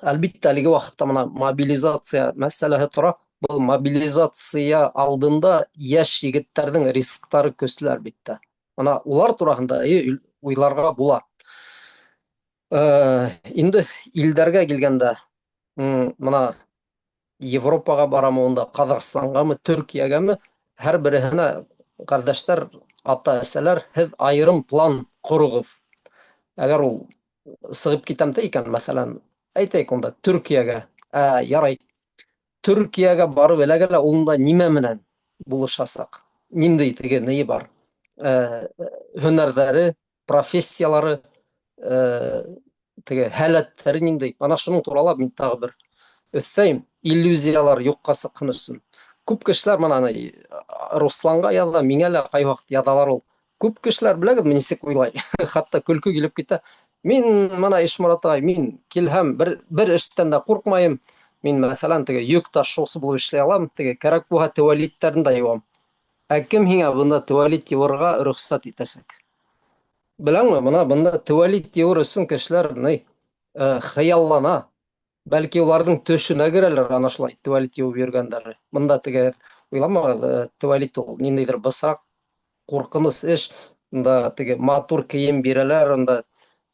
Әлбиттә, әлеге вакытта мына мобилизация мәсьәләһе тора. Был мобилизация алдында яшь егетләрнең рисктары көсләр бит тә. Мына улар турында уйларга була. Инде илдәргә килгәндә, мына Европага барамы, онда Казакстангамы, Төркиягәме, һәр береһенә кардәшләр, ата-әсәләр, һез айрым план корыгыз. Әгәр ул сыгып китәм дә икән, мәсәлән, әйтәйек онда Төркиягә, ярай, Төркиягә барып эләгә, унда нимә менән булышасак? Нинди теге бар? Һөнәрләре, профессиялары, теге һәләтләре нинди? Ана шуның туралап мин тагы бер өстәйм, иллюзиялар юкка сыккан өчен. Күп кешеләр мына Русланга яза, миңә лә кай вакыт язалар ул. Күп кешеләр беләгезме ничек уйлай? Хатта көлке килеп китә. Мин мына Ишморат агай, мин килһәм бер эштән дә куркмайым. Мин мәсәлән теге йөк ташучысы булып эшләй алам, теге кирәк булһа туалетларны да юам. Кем һиңа бунда туалет юырга рөхсәт итәсәк? Беләңме, бунда туалет юыр өчен кешеләр хыяллана. Бәлки уларның төшенә керәләр, ана шулай туалет юып йөргәндәр. Монда теге уйламагыз, туалет ул ниндидер бысрак, куркыныч эш. Монда теге матур кием бирәләр, онда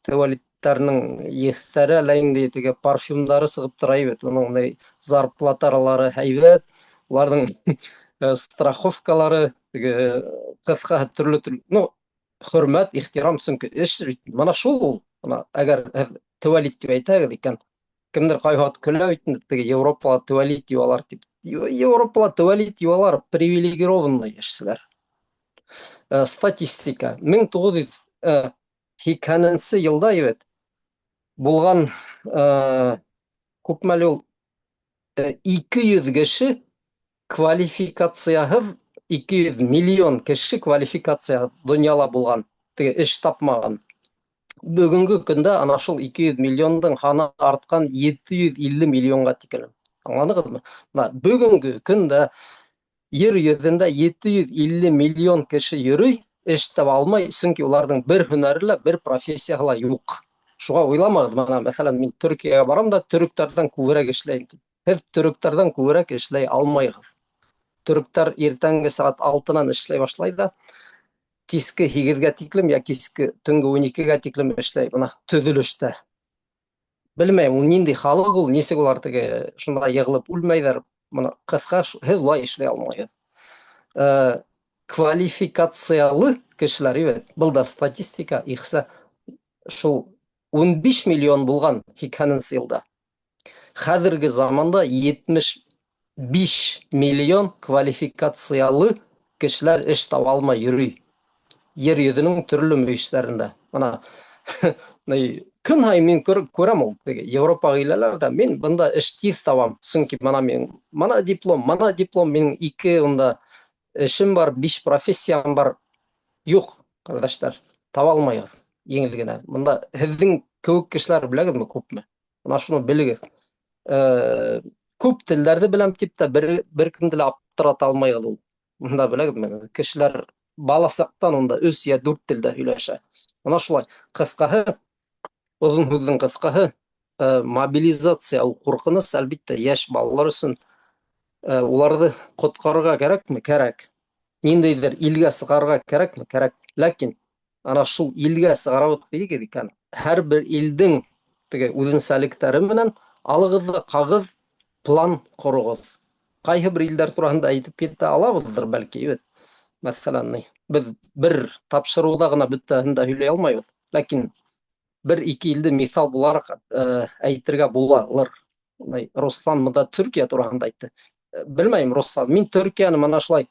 туалетларның ефтәре әле инде теге парфюмнары сыгып тора бит. Уның зарплаталары һәйбәт, уларның страховкалары, теге кыска төрле, хөрмәт, ихтирам өчен эш. Мана шул ул. Мына әгәр туалет дип әйтәгез икән, кемдер кай вакыт көлә бит, теге Европада туалет юалар дип. Европада туалет юалар привилегированный яшьләр. Статистика 1980 елда булган күпмәле ул 200 кеше квалификацияһыз, 200 миллион кеше квалификация дөньяла булган, теге эш тапмаган. Бүгенге көндә ана шул 200 миллионның ханы арткан 750 миллионга тикелем. Аңладыгызмы? Мына бүгенге көндә Ер йөзендә 750 миллион кеше йөрий, эш таба алмай, чөнки уларның бер һөнәре лә, бер профессияһы ла юк. Шуга уйламагыз, мына мәсәлән, мин Төркиягә барам да төректәрдән күбрәк эшләйм дип. Һез төректәрдән күбрәк эшләй алмайсыз. Төректәр иртәнге саат 6-нан эшләй башлай да, киске 8-гә тиклем, я киске төнге 12-гә тиклем эшләй, мына төзелештә. Белмәйм, ул нинди халык ул, ничек улар теге шунда ягылып үлмәйләр. Мына кыска һез лай эшләй алмайсыз. Квалификациялы кешеләр, был да статистика, ихса шул 15 миллион булган 2000 елда. Хәзерге заманда 75 миллион квалификациялы кешеләр эш таба алмай йөри. Ер йөзенең төрле мөйешләрендә. Мына көн һай мин күрәм ул теге Европага киләләр, мин бында эш тиз табам. Чөнки мана диплом, минең 2 онда эшем бар, 5 профессиям бар. Юк, кардәшләр, таба алмайсыз еңел генә. Монда һезнең күп кешеләр беләгезме, күпме? Мына шуны белегез. Күп телләрне беләм дип тә бер кемне дә аптырата алмайсыз ул. Монда беләгезме, кешеләр баласактан онда 3 я 4 телдә һөйләшә. Мына шулай. Кыскаһы, uzun һүзнең кыскаһы, мобилизация ул куркыныч, әлбиттә, яшь балалар өчен. Уларны коткарырга кирәкме? Кирәк. Ниндидер илгә сыгарга кирәкме? Кирәк. Ләкин ана шул илгә сыгарып килгән икән, һәр бер илдең теге үзенчәлекләре менән алыгыз да кагыз план корыгыз. Кайһы бер илдәр турында әйтеп китә алабыздыр бәлки. Мәсәлән, без бер тапшыруда гына бөтәһен дә һөйләй алмайбыз. Ләкин бер-ике илде мисал буларак әйтергә булалыр. Руслан монда Төркия турында әйтте. Белмәйм, Руслан, мин Төркияны мана шулай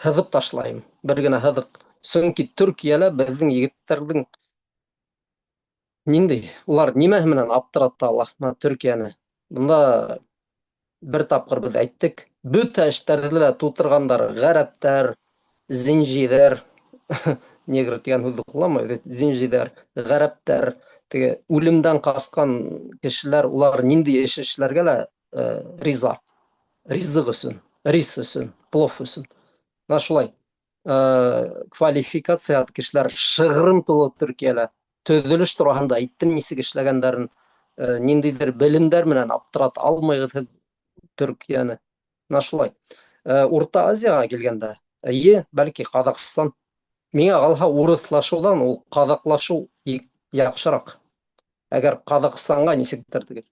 һыҙып ташлайым. Бер генә һыҙык. Чөнки Төркиялә безнең егетләрнең нинди, улар нимә менән аптыраталар Төркияны. Монда бер тапкыр без әйттек, бөтә эштәрне лә тутыргандар, гарәптәр, зинҗиҙәр, негр дигән һүзне кулланмай, зинҗиҙәр, гарәптәр, теге үлемдән каскан кешеләр, улар нинди эш эшләргә лә риза. Ризык өчен. рис өсөн, плов өсөн. Мына шулай. Квалификация кешеләр шыгрым тулы Төркиялә. Төҙөлөш тураһында әйттем, нисек эшләгәндәрен, ниндидер белемдәр менән аптырата алмайбыҙ һеҙ Төркияны. Мына шулай. Урта Азияға килгәндә, эйе, бәлки Ҡаҙағстан. Миңә ҡалһа, урыҫлашыуҙан ул ҡаҙаҡлашыу яҡшыраҡ. Әгәр Ҡаҙағстанға нисектер теге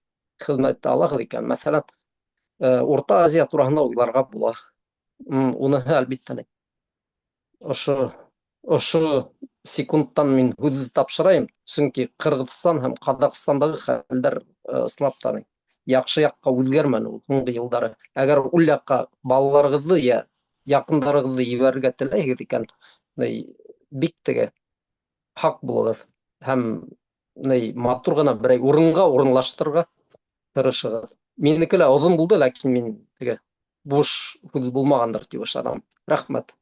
хеҙмәтте алаһығыҙ икән, мәҫәлән, Урта Азия тураһында уйларға була. Уныһы әлбиттә ни. Ошо секундтан мин һүҙ тапшырайым, сөнки Ҡырғыҙстан һәм Ҡаҙағстандағы хәлдәр ысынлап та яҡшы яҡҡа үҙгәрмәне ул һуңғы йылдары. Әгәр ул яҡҡа балаларығыҙҙы йә яҡындарығыҙҙы ебәрергә теләйһегеҙ икән, бик теге һаҡ булығыҙ һәм матур ғына берәй урынға урынлаштырырға тырышығыҙ. Минеке лә оҙон булды, ләкин мин теге буш һүҙ булмағандыр тип ышанам. Рәхмәт.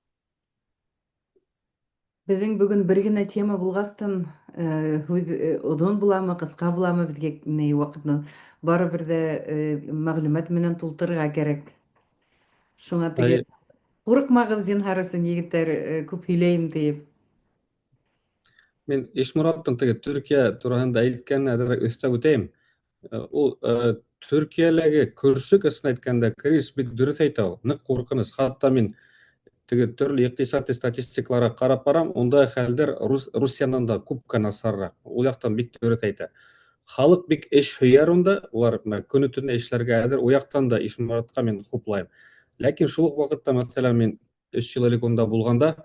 Беҙҙең бөгөн бер генә тема булғастан, һүҙ оҙон буламы, ҡыҫҡа буламы, беҙгә ваҡытны барыбер ҙә мәғлүмәт менән тултырырға кәрәк. Шуңа теге ҡурҡмағыҙ, зинһар өсөн, егеттәр, күп һөйләйем тиеп. Мен Ишмураттың теге Төркия тураһында әйткәненә әҙерәк өҫтәп үтәйем. Ул Төркиәләге көрсөк ысын әйткәндә, кризис бик дөрөҫ әйтә ул. Ныҡ ҡурҡыныс. Хатта мин теге төрлө иҡтисади статистикаларға ҡарап барам, унда хәлдәр Русиянан да күпкә насарыраҡ. Ул яҡтан бик дөрөҫ әйтә. Халыҡ бик эш һөйәр унда, улар көнө-төнө эшләргә әҙер. У яҡтан да Ишмуратҡа мин хуплайым. Ләкин шул уҡ ваҡытта, мәҫәлән, мин 3 йыл элек унда булғанда,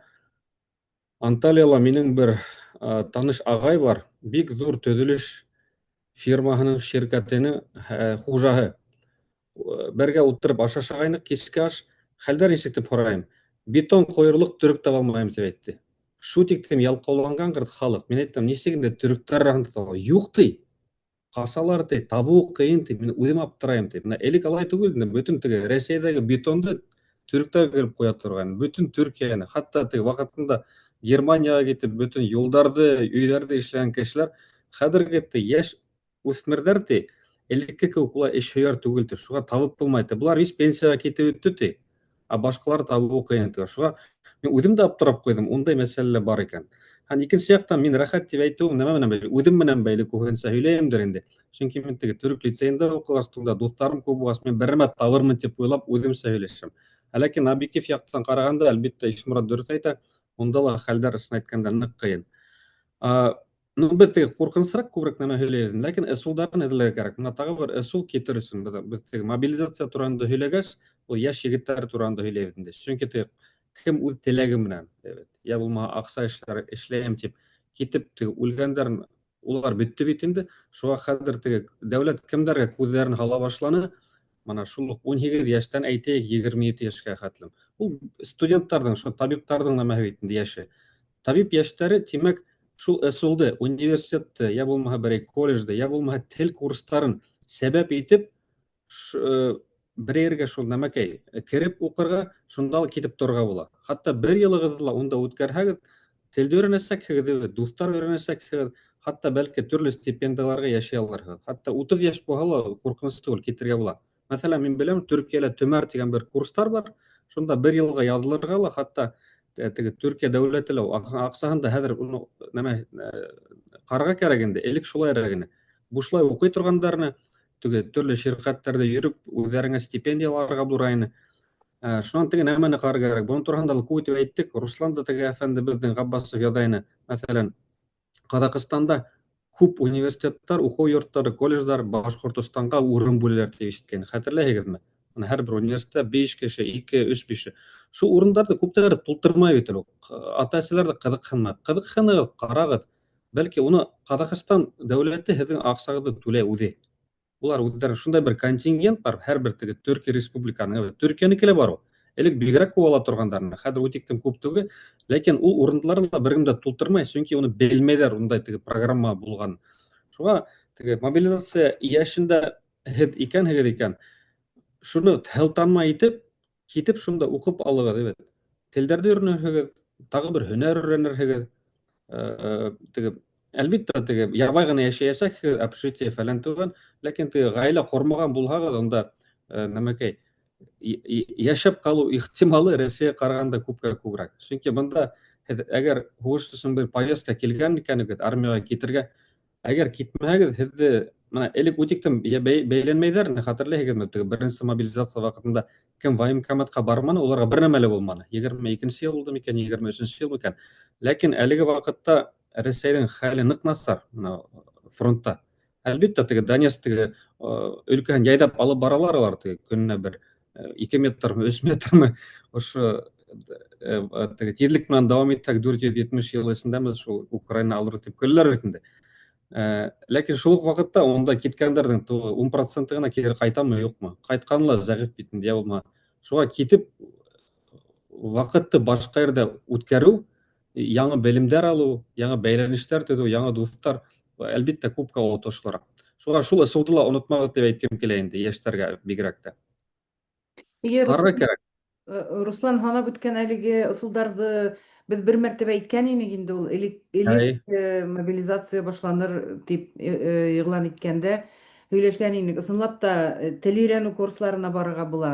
Анталияла минең бер таныш ағай бар, бик ҙур төҙөлөш фирмаһының ширкәтенең хужаһы. Бергә ултырып аш ашағайныҡ, киске аш. Хәлдәр нисек тип һорайым. Бетон ҡойорлоҡ төрөк таба алмайым тип әйтте. Шу тиклем ялҡауланған халыҡ. Мин әйттем, нисек инде төрөктәр араһында таба? Юҡ ти. Ҡасалар ти, табыу ҡыйын ти. Мин үҙем аптырайым ти. Элек алай түгел, бөтөн теге Рәсәйҙәге бетонды төрөктәр килеп ҡуя торған. Бөтөн Төркияны, хатта теге ваҡытында Германияға китеп, бөтөн юлдарҙы, өйҙәрҙе эшләгән кешеләр, хәҙерге йәш үҫмерҙәр ти, элекке кеүек улай эш һөйәр түгел ти. Шуға табып булмай ти. Булар вис пенсияға китеп үтте ти. Башҡалар табыу ҡыйын ти. Шуға мин үҙем дә аптырап ҡуйҙым, ундай мәсьәлә бар икән. Икенсе яҡтан мин рәхәт тип әйтеүем нәмә менән бәйле, үҙем менән бәйле күбеһенсә һөйләйемдер инде. Сөнки мин теге төрөк лицейында уҡығас, тунда дуҫтарым күп булғас, мин берәмә табырмын тип уйлап, үҙемсә һөйләшәм. Ләкин объектив яҡтан ҡарағанда, әлбиттә, Ишмурат дөрөҫ әйтә, унда ла хәлдәр ысын әйткәндә ныҡ ҡыйын. Беҙ теге ҡурҡынысыраҡ күберәк нәмә һөйләйбеҙ, ләкин ысулдарын эҙләргә кәрәк. Бына тағы бер ысул китер өсөн беҙ теге мобилизация тураһында һөйләгәс, ул йәш егеттәр тураһында һөйләйбеҙ инде. Сөнки теге кем үҙ теләге менән, йә булмаһа аҡса эшләйем тип китеп теге үлгәндәр, улар бөттө бит инде. Шуға хәҙер теге дәүләт кемдәргә күҙҙәрен һала башланы? Мана шул 18 йәштән әйтәйек 27 йәшкә хәтлем. Ул студенттарҙың, шул табиптарҙың нәмәһе бит инде яше. Табип йәштәре, тимәк, шул ысулды университетты, йә булмаһа берәй колледжды, йә булмаһа тел курстарын сәбәп итеп, бер ергә шул нәмәкәй кереп уҡырға, шунда ла китеп торорға була. Хатта бер йылығыҙҙы ла унда үткәрһәгеҙ, телде өйрәнәсәкһегеҙ, дуҫтар өйрәнәсәкһегеҙ, хатта бәлки төрлө стипендияларға йәшәй алырһығыҙ. Хатта 30 йәш булһа ла ҡурҡыныс түгел, китергә була. Мәҫәлән, мин беләм, Төркиәлә Төмәр тигән бер курстар бар. Шунда бер йылға яҙылырға ла, хатта теге Төркия дәүләте лә аҡсаһын да хәҙер нәмә ҡарарға кәрәк инде. Элек шулайыраҡ ине. Бушлай уҡый торғандарына теге төрлө ширкәттәрҙә йөрөп, үҙҙәренә стипендияларға була ине. Шунан теге нәмәне ҡарарға кәрәк. Бының тураһында ла күп итеп әйттек. Руслан да теге әфәндебеҙҙең Ғаббасов яҙа ине. Мәҫәлән, Ҡаҙағстанда күп университеттар, уҡыу йорттары, колледждар Башҡортостанға урын бүләләр тип ишеткәйне. Хәтерләйһегеҙме? Һәр бер университетта 5 кеше, 2-3 кеше. Шул урындарҙы күптәр тултырмай бит ул. Ата-әсәләр ҙә ҡыҙыҡһынмай. Ҡыҙыҡһынығыҙ, ҡарағыҙ. Бәлки уны Ҡаҙағстан дәүләте һеҙҙең аҡсағыҙҙы түләй үҙе. Улар үҙҙәре шундай бер контингент бар, һәр бер теге Төркия республиканың, Төркиәнеке лә бар ул. Элек бигерәк күп ала торғандарына, хәҙер үҙ тиктем күп түгел, ләкин ул урындарҙы ла бер кем дә тултырмай, сөнки уны белмәйҙәр, ундай теге программа булған. Шуға теге мобилизация йәшендә һеҙ икәнһегеҙ икән, шуны һылтанма итеп, китеп шунда уҡып алығыҙ, телдәрҙе өйрәнерһегеҙ, тағы бер һөнәр өйрәнерһегеҙ. Теге әлбиттә теге ябай ғына йәшәйәсәкһегеҙ, общежитие фәлән түгел, ләкин теге ғаилә ҡормаған булһағыҙ, унда нәмәкәй яшап қалу ихтималы Ресейге қарағанда көпке көбірек. Чөнки монда әгәр хугышлысын бер повестка килгән икән армияга китергә, әгәр китмәгез, һеҙҙе менә элек үтиктем бәйләнмәйҙәр, хәтерләйһегеҙме? Теге беренсе мобилизация ваҡытында кем военкоматҡа барманы, уларға бер нәмә лә булманы. 22-нче йыл булды микән, 23-нче йыл микән? Ләкин әлеге ваҡытта Рәсәйҙең хәле ныҡ насар фронтта. Әлбиттә, теге Донецк теге өлкәһен яйҙап алып баралар алар теге көнөнә бер 2 метрмы, 3 метрмы ошо теге тиҙлек менән дауам итһәк 470 йыл эсендәбеҙ шул Украина алыр тип көләләр бит инде. Ләкин шул уҡ ваҡытта унда киткәндәрҙең 10% ғына кире ҡайтамы, юҡмы? Ҡайтҡаны ла зәғиф бит инде, йә булмаһа. Шуға китеп ваҡытты башҡа ерҙә үткәреү, яңы белемдәр алыу, яңы бәйләнештәр төҙөү, яңы дуҫтар әлбиттә күпкә отошлораҡ. Шуға шул ысулды ла онотмағыҙ тип әйткем килә инде йәштәргә бигерәк тә. Эйе, Ҡарарға кәрәк. Руслан һанап үткән әлеге ысулдарҙы беҙ бер мәртәбә әйткән инек инде, ул элек мобилизация башланыр тип иғлан иткәндә һөйләшкән инек. Ысынлап та тел өйрәнеү курсларына барырға була.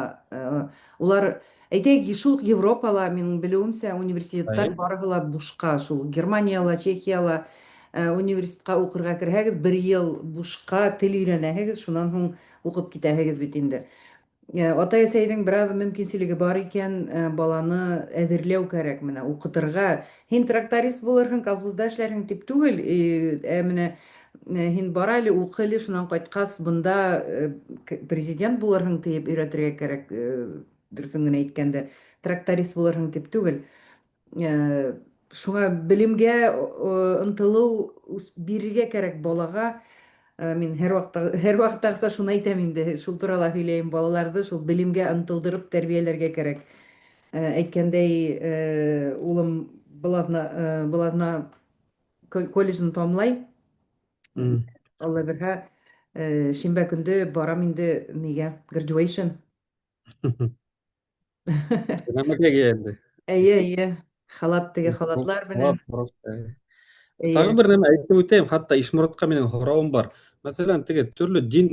Улар әйтәйек, шул Европала, минең белеүемсә, университеттар барыһы ла бушҡа. Шул Германияла, Чехияла университетҡа уҡырға керһәгеҙ, 1 йыл бушҡа тел өйрәнәһегеҙ, шунан һуң уҡып китәһегеҙ бит инде. Ата-әсәйҙең бераз мөмкинселеге бар икән, баланы әҙерләү кәрәк, менә уҡытырға. Һин тракторист булырһың, колхозда эшләрһең тип түгел, менә һин бар әле, уҡы әле, шунан ҡайтҡас бында президент булырһың тип өйрәтергә кәрәк, дөрөҫөн генә әйткәндә, тракторист булырһың тип түгел. Шуға белемгә ынтылыу бирергә кәрәк балаға. Мин һәр ваҡыттағса шуны әйтәм инде, шул турала һөйләйем, балаларҙы шул белемгә ынтылдырып тәрбиәләргә кәрәк. Әйткәндәй, улым Балаҙна колледжын тамамлай. Алла бирһә, шимбә көндө барам инде нигә, graduation. Нәмәгә инде. Эйе, халатлар менән. Тағы бер нәмә әйтеп үтәйем, хатта Ишморатҡа минең һорауым бар. Мәҫәлән, теге төрлө дин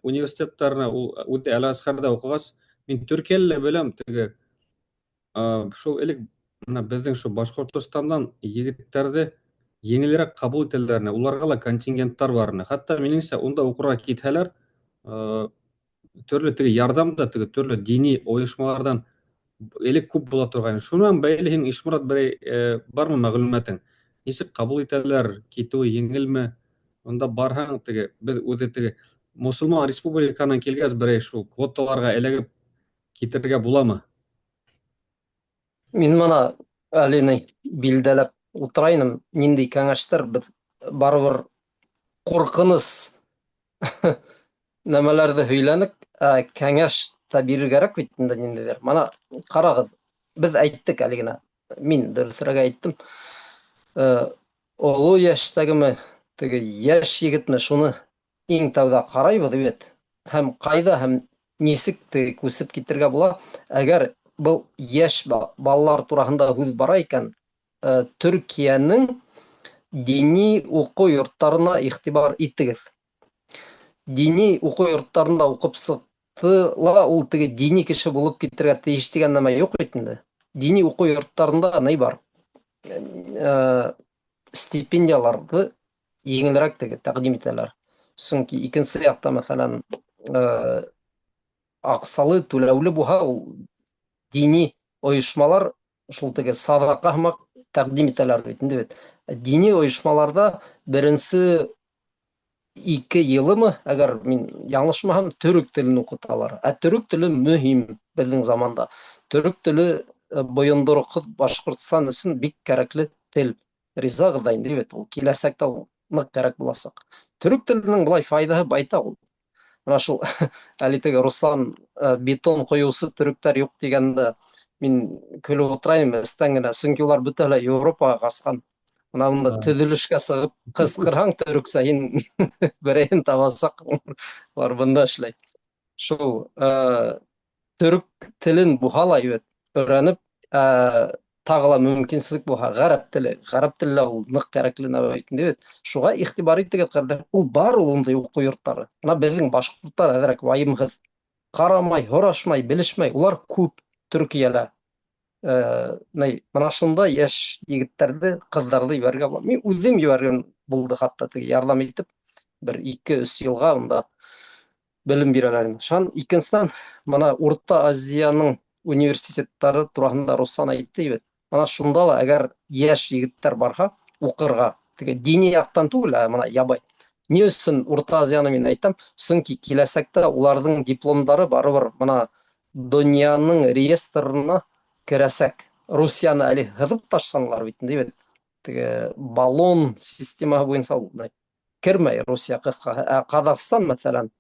университеттарына ул үҙе Әл-Азһарҙа уҡығас, мин Төркиәлә беләм, теге шул элек беҙҙең шул Башҡортостандан егеттәрҙе еңелерәк ҡабул итәләр, уларға ла контингенттар бар. Хатта минеңсә, унда уҡырға китһәләр, төрлө теге ярҙам да, теге төрлө дини ойошмаларҙан элек күп була торғайны. Шунан бәйле һин Ишморат берәй бармы мәғлүмәтең? Нисек ҡабул итәләр, китеүе еңелме? Унда барһаң, теге беҙ үҙе теге мосолман республиканан килгәс, берәй шул квоталарға эләгеп китергә буламы? Мин мына әле билдәләп ултырайным, ниндәй кәңәштәр беҙ барыбер ҡурҡыныс нәмәләрҙе һөйләнек, кәңәш та бирергәрәк бит инде ниндәйҙер. Мана ҡарағыҙ, беҙ әйттек әле генә, мин дөрөҫөрәк әйттем. Оло йәштәгеме, теге йәш егетме, шуны иң тәүҙә ҡарайбыҙ бит. Һәм ҡайҙа, һәм нисек күсеп китергә була. Әгәр был йәш балалар тураһында һүҙ бара икән, Төркиәнең дини уҡыу йорттарына иғтибар итегеҙ. Дини уҡыу йорттарында уҡып сыҡты ла, ул теге дини кеше булып китергә тейеш тигән нәмә юҡ бит инде. Дини уҡыу йорттарында ни бар? Стипендияларҙы еңелерәк теге тәҡдим итәләр. Сөнки икенсе яҡта, мәҫәлән, аҡсалы түләүле булһа, ул дини ойошмалар шул теге саҙаҡа һымаҡ тәҡдим итәләр бит инде бит. Дини ойошмаларҙа беренсе 2 йылымы, әгәр мин яңлышмаһам, төрөк телен уҡыталар. Төрөк теле мөһим беҙҙең заманда. Төрөк теле бойондороҡһоҙ Башҡортостан өсөн бик кәрәкле тел. Ризағыҙ да инде бит, ул киләсәктә ныҡ кәрәк буласаҡ. Төрөк теленең былай файҙаһы байтаҡ ул. Мына шул әле теге Руслан бетон ҡойоусы төрөктәр юҡ тигәндә мин көлөп ултырайым эстән генә, сөнки улар бөтәһе Европаға ҡасҡан. Мына унда төҙөлөшкә сығып ҡысҡырһаң төрөксә, һин берәйһен табасаҡ, улар бында эшләй. Шул төрөк телен булһа ла өйрәнеп, тағы ла мөмкинселек булһа, ғәрәп теле ул ныҡ кәрәкле нәмә бит инде бит. Шуға иғтибар итегеҙ, ҡәрҙәш. Ул бар ул ундай уҡыу йорттары. Мына беҙҙең башҡорттар әҙерәк вайымһыҙ карамай, һорашмай, белешмәй, улар күп Төркиядә. Мына шунда яшь егетләрне, кызларны ебәргә була. Мин үзем ебәргән булды хатта теге ярдәм итеп, бер 2-3 елга унда белем бирәләр. Шан икенчедән, мына Урта Азияның университетлары турында Руслан әйтте бит. Мына шунда да әгәр яшь егетләр барһа, укырга, теге дини яктан түгел, мына ябай. Ни өчен Урта Азияны мин әйтәм? Чөнки киләсәктә уларның дипломдары барыбер мына дөньяның реестрына керәсәк. Русияны әле һыҙып ташланылар бит инде бит. Теге баллон системаһы буенча кермәй Русия кыскаһы. Казакстан мәсәлән,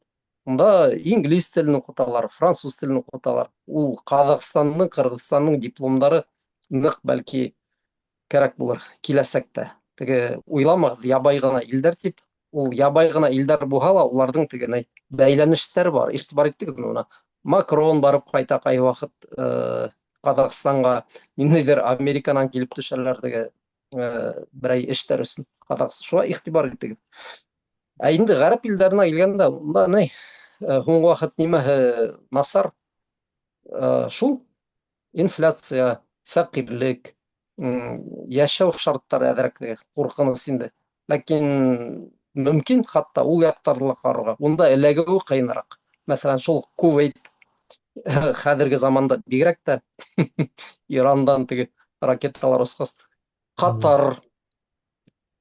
унда инглиз телен укыталар, француз телен укыталар. Ул Казакстанның, Кыргызстанның дипломдары нык бәлки кәрәк булыр киләсәктә. Теге уйламагыз, ябай гына илдәр тип, ул ябай гына илдәр булһа ла, уларның теге бәйләнештәре бар. Игътибар иттегезме моны? Макрон барып кайта кай вакыт Казакстанга, ниндидер Американан килеп төшәләр теге берәй эштәр өчен. Казакстан шуңа игътибар иттегез. Инде гарәп илләренә килгәндә, унда һуңгы вакыт нимәһе насар? Шул инфляция, фәкыйрьлек, яшәү шарттары әҙерәк куркыныс инде. Ләкин мөмкин хатта ул яктарда карарга. Унда эләгеү кыйынрак. Мәсәлән, шул Кувейт хәзерге заманда бигрәк тә Ирандан теге ракеталар осҡас.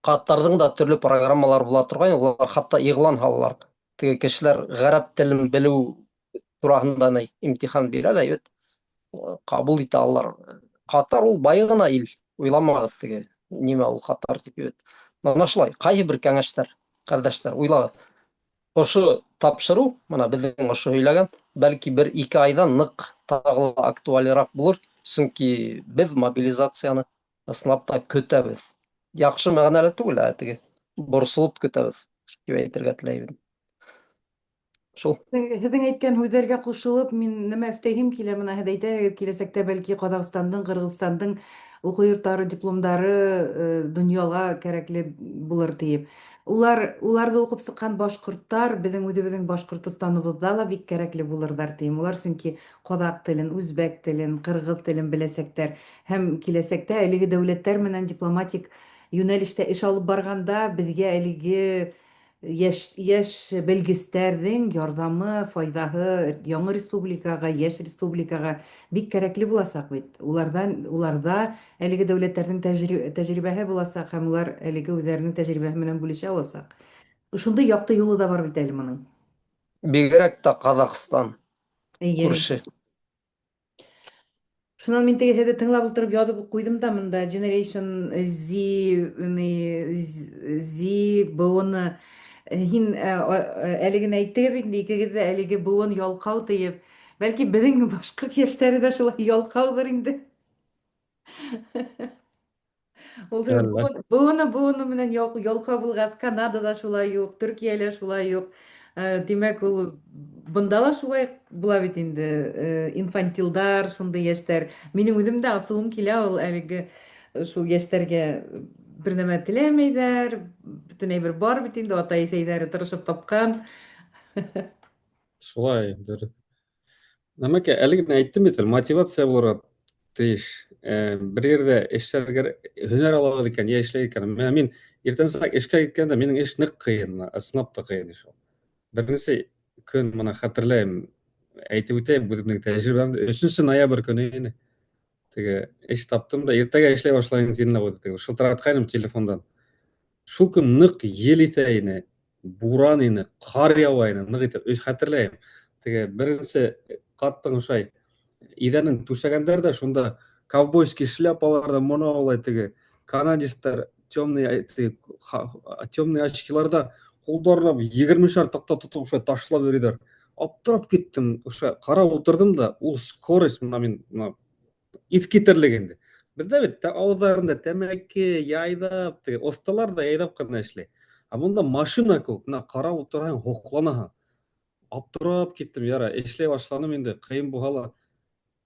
Катарҙың да төрлө программалар була торган, улар хатта иғлан һалалар. Теге кешеләр ғәрәп телен белеү тураһында имтихан бирәләр, кабул итә алалар. Катар ул бай гына ил. Уйламагыҙ теге нимә ул Катар тип. Мына шулай, ҡайһы бер кәңәштәр, ҡәрҙәштәр, уйлағыҙ. Ошо тапшырыу, мына беҙҙең ошо һөйләгән, бәлки 1-2 айҙан ныҡ тағы ла актуалираҡ булыр, сөнки беҙ мобилизацияны ысынлап та көтәбеҙ. Яҡшы мәғәнәлә түгел, теге борсолоп көтәбеҙ, тип әйтергә теләйем. Шул. Һеҙҙең әйткән һүҙҙәргә ҡушылып, мин нимә өҫтәйһем килә, мына һеҙ әйтәһегеҙ, киләсәктә бәлки Ҡаҙағстандың, Ҡырғыҙстандың уҡыу йорттары дипломдары донъяға кәрәкле булыр тиеп. Уларҙы уҡып сыҡҡан башҡорттар беҙҙең үҙебеҙҙең Башҡортостаныбыҙҙа ла бик кәрәкле булырҙар тием. Улар сөнки ҡаҙаҡ телен, үзбәк телен, ҡырғыҙ телен беләсәктәр һәм киләсәктә әлеге дәүләттәр менән дипломатик йүнәлештә эш алып барғанда беҙгә әлеге йәш белгестәрҙең ярҙамы, файҙаһы яңы республикаға, йәш республикаға бик кәрәкле буласаҡ бит. Уларҙа әлеге дәүләттәрҙең тәжрибәһе буласаҡ һәм улар әлеге үҙҙәренең тәжрибәһе менән бүлешә аласаҡ. Шундай яҡты юлы да бар бит әле мының. Бигерәк тә Ҡаҙағстан күрше. Шунан мин теге һеҙҙе тыңлап ултырып яҙып ҡуйҙым да мында Generation Z быуыны. Һин әле генә әйттегеҙ бит, икегеҙ ҙә әлеге быуын ялҡау тиеп. Бәлки беҙҙең башҡорт йәштәре ҙә шулай ялҡауҙыр инде. Ул быуыны менән ялҡау булғас, Канадада шулай юҡ, Төркиәлә шулай юҡ. Тимәк, ул бында ла шулай була бит инде. Инфантилдар, шундай йәштәр. Минең үҙем дә асыуым килә ул әлеге шул йәштәргә бер нәмә теләмәйҙәр, бөтөнләй бер бар бит инде, атай-әсәйҙәре тырышып тапҡан. Шулай, дөрөҫ. Нәмәкә, әле генә әйттем бит, мотивация булырға тейеш. Бер ерҙә эшләргә һөнәр алабыҙ икән, йә эшләй икән. Мин иртәнсәк эшкә киткәндә минең эш ныҡ ҡыйын, ысынлап та ҡыйын эш ул. Беренсе көн, мына хәтерләйем, әйтеп үтәйем үҙемдең тәжрибәмде. 3 ноябрь көнө ине. Теге эш таптым да, иртәгә эшләй башлайым тине ла теге шылтыратҡайным телефондан. Шул көн ныҡ ел иҫә ине, буран ине, ҡар яуа ине, ныҡ итеп хәтерләйем. Теге беренсе ҡаттың ошай иҙәнен түшәгәндәр дә, шунда ковбойский шляпаларда моноулай теге канадистар темный очкиларда ҡулдарына 20 таҡта тотоп ошай ташлап йөрөйҙәр. Аптырап киттем, ошо ҡарап ултырҙым да, ул скорость мин иҫ китерлек инде. Беҙҙә бит ауыҙҙарында тәмәке яйҙап, оҫталар да яйҙап ҡына эшләй. Ә бында машина кеүек, ҡарап ултыраһың, һоҡланаһың. Аптырап киттем, яра, эшләй башланым инде, ҡыйын булһа ла.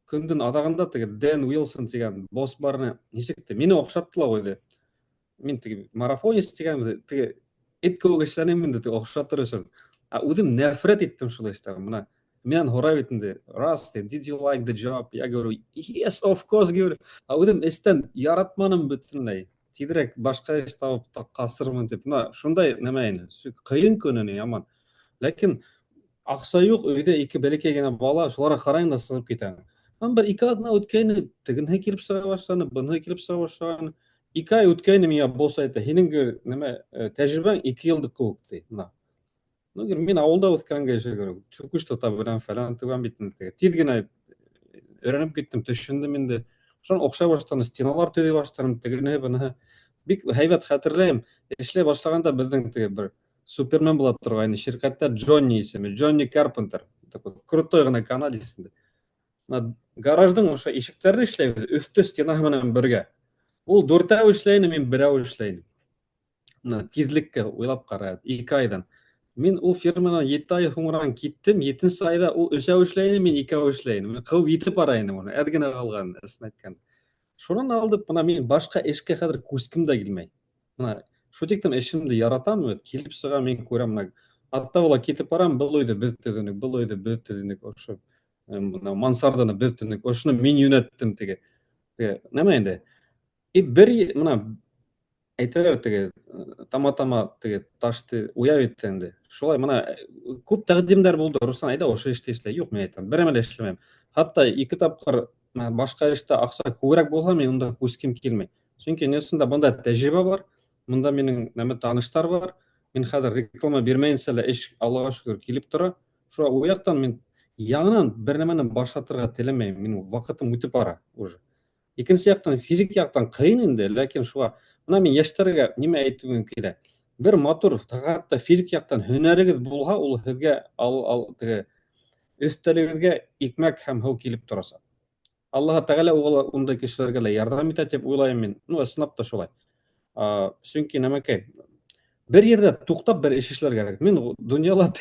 Көндөн аҙағында теге Дэн Уилсон тигән босс барына нисек те мине оҡшатты ла үҙе. Мин теге марафонец тигән теге эт кеүек эшләнем инде оҡшатыр өсөн. Ә үҙем нәфрәт иттем шул эштән. Мына Мен хорай бетінде, Rust, did you like the job? Я говорю, yes, of course, говорю. А өзім істен яратманым бүтінлей. Тидірек башқа іш тауып қасырмын деп. Шундай немейін, қиын күніне яман. Ләкин ақша жоқ, үйде екі бәлекей генә бала, шуларға қарайын да сығып кетемін. Бір 2 айдан өткені, тігінге келіп сыға башланы, бұнға келіп сыға башланы. 2 ай өткені мия болса айта, хенің неме тәжірибең 2 жылдық қылып дейді. Мен ауылда өткенге жүгіру, чүкішті табыран фәлан түген бетін теге. Тидгені öğrenip gittim, düşündüm indi. Şon okşa başlandı, stinalar tödey başlandı, tegine bana. Bik heybet hatırlayayım. İşle başlaganda bizden tege bir Superman була турган şirketте Johnny ismi, Johnny Carpenter. Такой крутой гына канадецинде. Гараждың ошо ишиктерди ишлейбиз, үстү стенаһы менен бирге. Ул 4 ай ишлейин, мен 1 ай ишлейин. Тизликке уйлап карайт, 2 айдан. Мен ул фирмадан 7 ай соңынан киттим, 7-нче айда ул 3 ай ишлейин, мен 2 ай ишлейин. Мен кылып йитип барайын муну, әдгене калган, эсин айткан. Шунан алдып, мына мен башка эшке хәзер күским да килмей. Мына шу тиктем эшимди яратам, килип чыга мен көрөм, мына атта була кетип барам, бул үйдө биз түзүнүк, бул үйдө биз түзүнүк, ошо мына мансарданы биз түзүнүк, ошону мен юнөттүм теге. Неме энди? Бир мына әйтәләр теге тама теге ташты уяп иттенди. Шулай мына күп тәкъдимдер булды. Руслан айда ошо иште эшле. Юк, мен айтам, бер эмеле эшлемем. Хатта 2 тапкыр башка иште акча күбрәк булса, мен унда күским килмей. Чөнки несинде мында тәҗрибә бар, мында менин неме таныштар бар. Мен хәзер реклама бермәйинсә лә эш Аллага шөкер килеп тора. Шуңа у яктан мен яңадан бер нәмәне башлатырга теләмәйм. Минем вакытым үтеп бара уже. Икенче яктан физик яктан кыйын инде, ләкин шуңа мына мен яшьләргә нимә әйтүем кирәк? Бер матур тагатта физик яктан һөнәрегез булса, ул һезгә теге өстәлегезгә икмәк һәм һыу килеп торасы. Аллаһ Тәгалә ул ундай кешеләргә лә ярдәм итә дип уйлайм мин. Ысынлап та шулай. Чөнки нәмәкәй бер yerдә туктап бер эш эшләргә кирәк. Мин дөньяла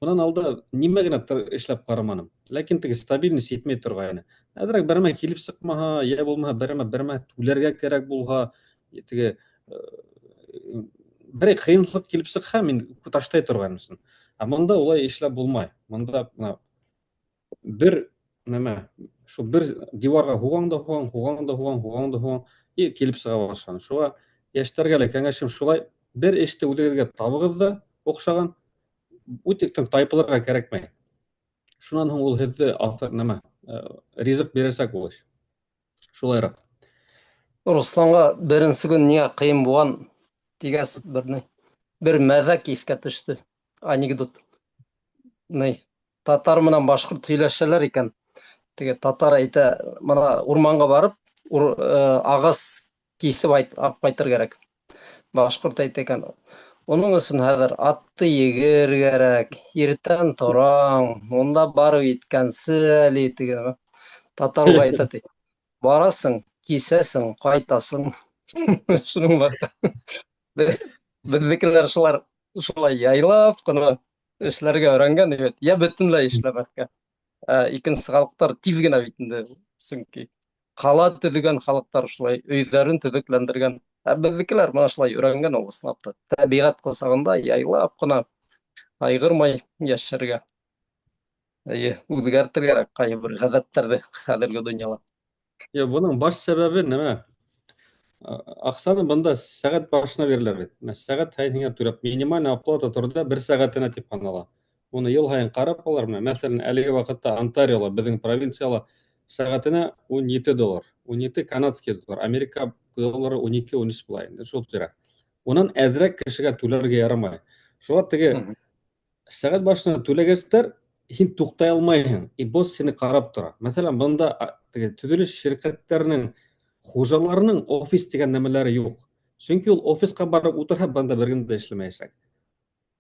монан алда нимә генә эшләп караманым. Ләкин теге стабильность итмәй торгайны. Әзрәк бермә килеп сыкмаһа, я булмаһа бермә түләргә кирәк булһа, теге бер кыйынлык килеп сыкса, мин таштай торганмын. Монда улай эшләп булмай. Монда бер неме, шу бер диварга хугаңда и килеп сыга башланы. Шуңа яшьләргә лә кәңәшем шулай, бер эште үзегезгә табыгыз да охшаган, үтектен тайпылырга кирәкмәй. Шуннан соң ул һезгә неме, ризык бирәсәк ул эш. Шулайрак. Русланга беренче күн нигә кыйын булган дигәс бер мәзәк ифкә төште. Анекдот. Татар менән башкорт сөйләшәләр икән. Теге татар әйтә, мына урманга барып, агас кисеп алып кайтыр кирәк. Башкорт әйтә икән, оның өчен хәзер атты егер кирәк, иртән тораң, монда барып иткәнсе әле теге. Татар әйтә ди. Барасың, кисәсең, кайтасың. Шуның бар. Безнекеләр шулай яйлап кына эшләргә өйрәнгән бит. Я бөтенләй эшләмәскә. Икенче халыктар тиз генә бит инде. Чөнки кала төзегән халыктар шулай өйләрен төзекләндергән. Безнекеләр менә шулай өйрәнгән ул снапта. Табигать косагында яйлап кына айгырмай яшәргә. Үзгәртергә кирәк кайбер гадәтләрне хәзерге дөньяда. Буның баш сәбәбе неме? Акчаны бында сәгать башына бирелер бит. Сәгать һайын түләп, минималь оплата турында 1 сәгатенә дип канала. Уны ел һайын карап алар. Мәсәлән, әлеге вакытта Онтариода, безнең провинцияла сәгатенә $17. 17 канадский доллар. Америка доллары 12-13 була инде. Шул тирә. Унан әзрәк кешегә түләргә ярамай. Шуңа теге сәгать башына түләгәстер, һин туктай алмайһың. Босс сине карап тора. Мәсәлән, бында теге төзелеш şirketләренең хужаларының офис дигән нәмәләре юк. Чөнки ул офиска барып утырһа, банда бер генә дә эшләмәячәк.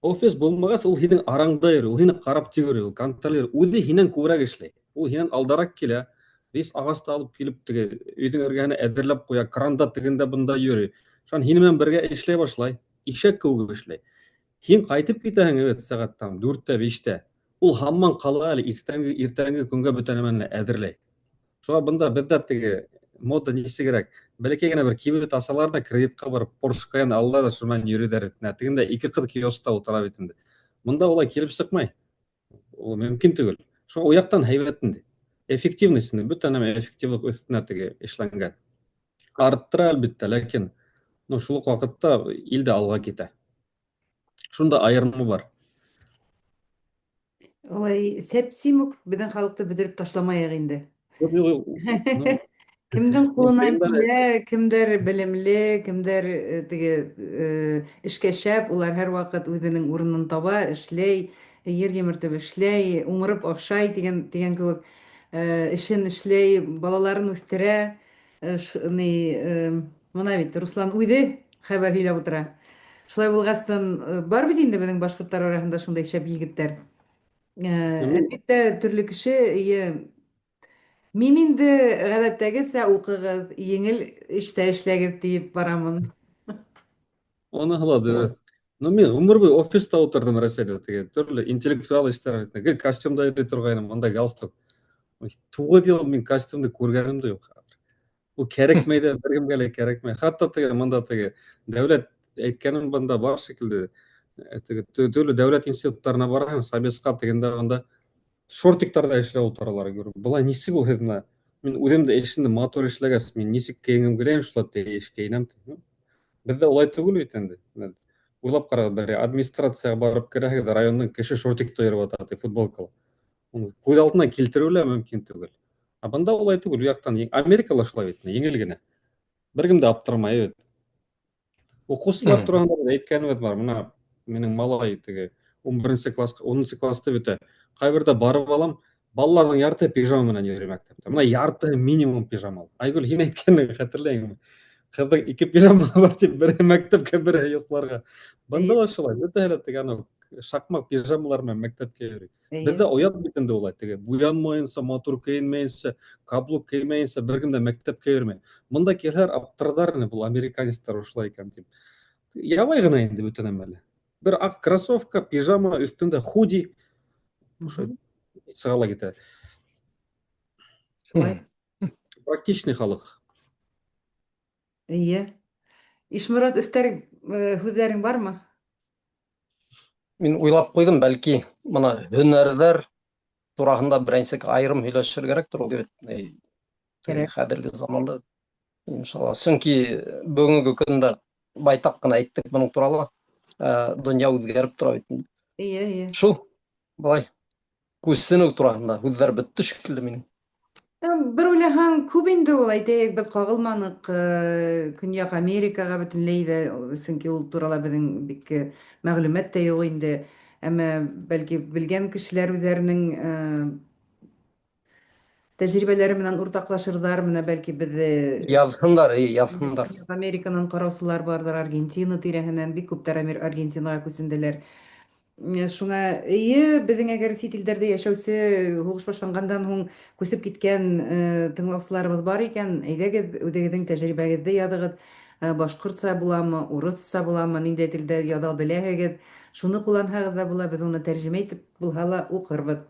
Офис булмагас, ул һинең араңда йөри, ул һине карап тигери, ул контролер, үзе һинең күбрәк эшләй. Ул һинең алдарак килә, рис агаста алып килеп теге өйдән эргәһенә әзерләп куя, кранда тегендә бында йөри. Шун һин белән бергә эшләй башлай, ишәк кеүек эшләй. Һин кайтып китәһең сәгатьтән 4-тә 5-тә. Ул һаман кала әле иртәнге көнгә бөтен нәмәне әзерләй. Шуңа бында бездә теге мода нисе кирәк. Бәлки генә бер кибет асалар да кредитка барып Porsche каян алла да шумен йөридәр. Тегендә 2 кыз киоскта утыра бит инде. Монда улай килеп сыкмай. Ул мөмкин түгел. Шуңа уяктан һәйбәтинде. Эффективностьны, бүтән нәмә эффективлык өстенә теге эшләнгән. Арттыра әлбәттә, ләкин шул ук вакытта ил дә алга китә. Шунда аерымы бар. Ой, сәпсимук беҙҙең халыҡты бөтөрөп ташламайыҡ инде. Ну, Кемдең ҡулынан Украинада килә, кемдәр белемле, кемдәр теге эшкә шәп, улар һәр ваҡыт үҙенең урынын таба, эшләй, ер йымыртып эшләй, умырып ашай тигән кеүек эшен эшләй, балаларын үҫтерә. Мына бит Руслан үҙе хәбәр һөйләп ултыра. Шулай булғастан, бар бит инде беҙҙең башҡорттар араһында шундай шәп егеттәр. Әлбиттә, төрлө кеше, мин инде ғәҙәттәгесә уҡығыҙ, еңел эштә эшләгеҙ тиеп барамын. Оныһы ла дөрөҫ. Мин ғүмер буй офиста ултырдым Рәсәйҙә, теге төрлө интеллектуал эштәр, костюмда йөрөй торғайным, анда галстук. 9 йыл мин костюмды күргәнем дә юҡ. Ул кәрәкмәй ҙә, бер кемгә лә кәрәкмәй. Хатта теге мында теге дәүләт әйткәнем бында бар шикелле, теге төрлө дәүләт институттарына бараһың, Собесҡа тегендә анда шортиктарда эшләп ултыралар. Былай нисек ул һеҙ менә? Мин үҙем дә эшемде матур эшләгәс, мин нисек кейенгем килә, шулай теге эш кейенәм. Беҙҙә улай түгел бит инде. Уйлап ҡарағыҙ, бер администрацияға барып керәһегеҙ, райондың кеше шортикта йөрөп ята, футболкала. Уны күҙ алдына килтереү лә мөмкин түгел. Ә бында улай түгел, у яҡтан Америкала шулай бит, еңел генә. Бер кем дә аптырамай бит. Уҡыусылар тураһында әйткәнебеҙ бар. Мына минең малай теге 11 класска, 10 класста бөтә. Ҡайберҙә барып алам, балаларҙың ярты пижама менән йөрөй мәктәптә. Мына ярты минимум пижама. Айгөл, һин әйткәнең хәтерләйһеңме? Ҡыҙҙың 2 пижама бар тип, береһе мәктәпкә, береһе йоҡларға. Бында ла шулай. Бөтәһе лә теге анау шаҡмаҡ пижамалар менән мәктәпкә йөрөй. Беҙҙә оят бит инде улай, теге буянмайынса, матур кейенмәйенсә, каблук кеймәйенсә, бер кем дә мәктәпкә йөрөмәй. Бында килһәләр, аптырҙар ине, был американецтар ушулай икән тип. Ябай ғына инде бөтә нәмәле. Бер аҡ кроссовка, пижама, өҫтөндә худи. Сыға ла китә. Практичный халыҡ. Эйе. Ишморат, өҫтәр һүҙҙәрең бармы? Мин уйлап ҡуйҙым, бәлки, мына һөнәрҙәр тураһында берәйсек айырым һөйләшер кәрәктер ул бит. Хәҙерге заманда, иншалла. Сөнки бөгөнгө көндә байтаҡ ҡына әйттек бының турала. Донъя үҙгәреп тора бит. Эйе. Шул, былай, күсенеү тураһында һүҙҙәр бөттө шикелле минең. Бер уйлаһаң, күп инде ул, әйтәйек, беҙ ҡағылманыҡ Көньяҡ Америкаға бөтөнләй ҙә, сөнки ул турала беҙҙең бик мәғлүмәт тә юҡ инде. Әммә бәлки белгән кешеләр үҙҙәренең тәжрибәләре менән уртаҡлашырҙар, менә бәлки беҙҙе Яҙһындар, яҙһындар. Американан ҡараусылар барҙыр, Аргентина тирәһенән, бик күптәр Аргентинаға күсенделәр. Шуңа, беҙҙең әгәр сит илдәрҙә йәшәүсе, һуғыш башланғандан һуң күсеп киткән тыңлаусыларыбыҙ бар икән, әйҙәгеҙ, үҙегеҙҙең тәжрибәгеҙҙе яҙығыҙ, башҡортса буламы, урыҫса буламы, ниндәй телдә яҙа беләһегеҙ, шуны ҡулланһағыҙ ҙа була, беҙ уны тәржемә итеп булһа ла уҡырбыҙ.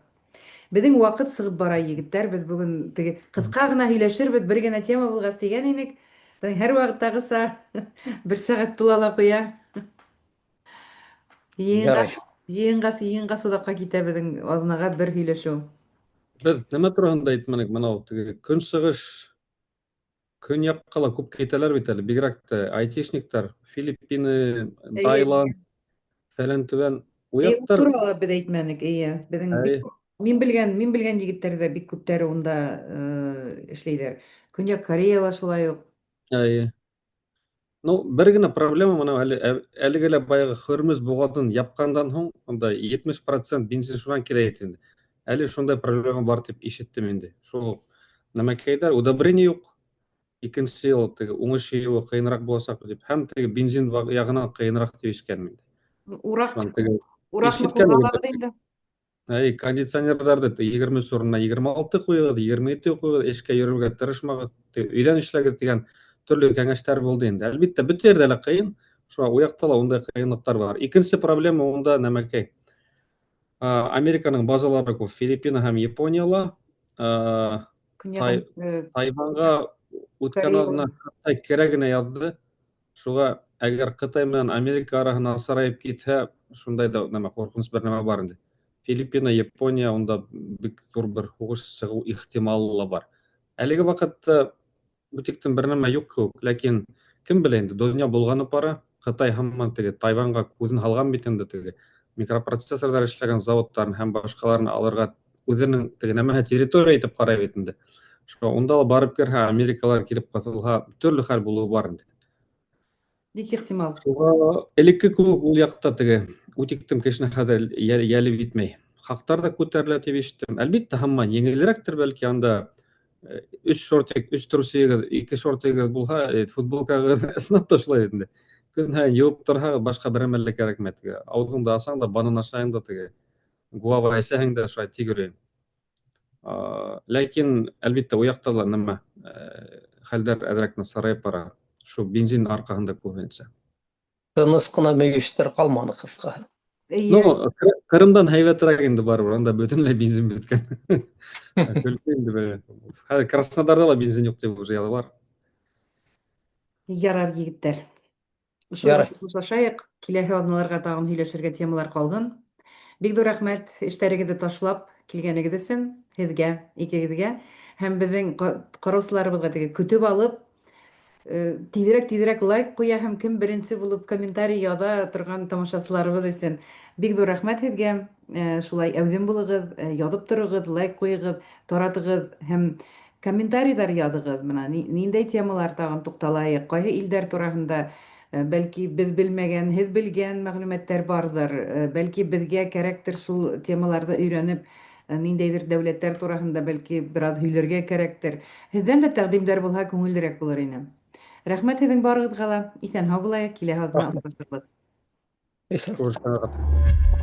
Беҙҙең ваҡыт сығып бара, егеттәр, беҙ бөгөн теге ҡыҫҡа ғына һөйләшербеҙ, бер генә тема булғас тигән инек, беҙ һәр ваҡыттағыса 1 сәғәт тула ла ҡуя. Йыйынғас оҙаҡҡа китә беҙҙең аҙнаға бер һөйләшеү. Беҙ нәмә тураһында әйтмәнек, мынау теге көнсығыш, көньяҡҡа ла күп китәләр бит әле, бигерәк тә айтишниктар, Филиппины, Таиланд, фәлән түбән. Уяттар. Турала беҙ әйтмәнек, беҙҙең мин белгән егеттәрҙә бик күптәре унда эшләйҙәр. Көньяҡ Кореяла шулай уҡ. Бер генә проблема мынау әлеге лә баяғы Хөрмөз буғаҙын япҡандан һуң, унда 70% бензин шунан килә инде. Әле шундай проблема бар тип ишеттем инде. Шул нәмәкәйҙәр, удобрение юҡ. Икенсе йыл уңыш йыйыуы ҡыйыныраҡ буласаҡ дип, һәм теге бензин яғынан ҡыйыныраҡ тип ишеткәнмен инде. Ураҡ ҡулланабыҙ инде. Кондиционерҙарҙы 23 урынына 26 ҡуйығыҙ, 27 ҡуйығыҙ, эшкә йөрөргә тырышмағыҙ, өйҙән эшләгеҙ тигән төрлө кәңәштәр булды инде. Әлбиттә, бөтә ерҙә лә ҡыйын, шуға у яҡта ла ундай ҡыйынлыҡтар бар. Икенсе проблема унда нәмәкәй. Американың базалары күп, Филиппина һәм Японияла, Тайванға үткән аҙна Ҡытай кәрәгенә яҙҙы. Шуға әгәр Ҡытай менән Америка араһына сарайып китһә, шундай да ҡурҡыныс бер нәмә бар инде. Филиппина, Япония, онда бик зур бер һугыш сыгу ихтималы бар. Әлеге вакытта бүтектен бер нәмә юк кеүек, ләкин кем белә инде, дөнья булганып бара. Кытай һаман теге Тайваньга күзен һалган бит инде теге микропроцессорлар эшләгән заводтарын һәм башкаларны алырга үзенең теге нәмәһе территория итеп карай бит инде. Онда ла барып керһә, Америкалар килеп кысылһа, төрле хәл булуы бар инде. Бик ихтимал. Шуға элекке кеүек ул яҡта теге үтиктем кешене хәҙер йәлеп итмәй. Хаҡтар да күтәрелә тип ишеттем. Әлбиттә, һаман еңелерәктер бәлки анда 3 шортик, 3 трусигыҙ, 2 шортигыҙ булһа, футболкағыҙ ысынлап та шулай инде. Көн һайын йыуып торһағыҙ, башҡа бер нәмә лә кәрәкмәй теге. Ауыҙыңды асаң да, банан ашайың да теге. Гуава әсәһең дә шулай тигерең. Ләкин әлбиттә, у яҡта ла нәмә хәлдәр әҙерәк насарайып бара. Шу бензин арҡаһында күбенсә. Тыныс ҡына мөйөштәр ҡалманы ҡыҫҡаһы. Ну, Кырымдан һәйбәтерәк инде барыбер, анда бөтөнләй бензин бөткән. Көлкө инде бәлә. Хәҙер Краснодарда ла бензин юҡ тип уже яҙалар. Ярар, егеттәр. Ярай. Хушлашайыҡ. Киләһе аҙналарға тағын һөйләшергә темалар ҡалғын. Бик ҙур рәхмәт эштәрегеҙҙе ташлап килгәнегеҙ өсөн һеҙгә, икегеҙгә һәм беҙҙең ҡараусыларыбыҙға теге көтөп алып, тиҙерәк лайк ҡуя һәм кем беренсе булып комментарий яҙа торған тамашасыларыбыҙ өсөн бик ҙур рәхмәт һеҙгә. Шулай әүҙем булығыҙ, яҙып тороғоҙ, лайк ҡуйығыҙ, таратығыҙ һәм комментарийҙар яҙығыҙ. Бына ниндәй темалар тағын туҡталайыҡ, ҡайһы илдәр тураһында бәлки беҙ белмәгән, һеҙ белгән мәғлүмәттәр барҙыр. Бәлки беҙгә кәрәктер шул темаларҙы өйрәнеп, ниндәйҙер дәүләттәр тураһында бәлки бер аҙ һөйләргә кәрәктер. Һеҙҙән дә тәҡдимдәр булһа, күңеллерәк булыр ине. Рәхмәт һеҙҙең барығыҙға ла. Иҫән һау булайыҡ, киләһе аҙна осрашырбыҙ. Иҫән. Күрешкәнгә ҡат.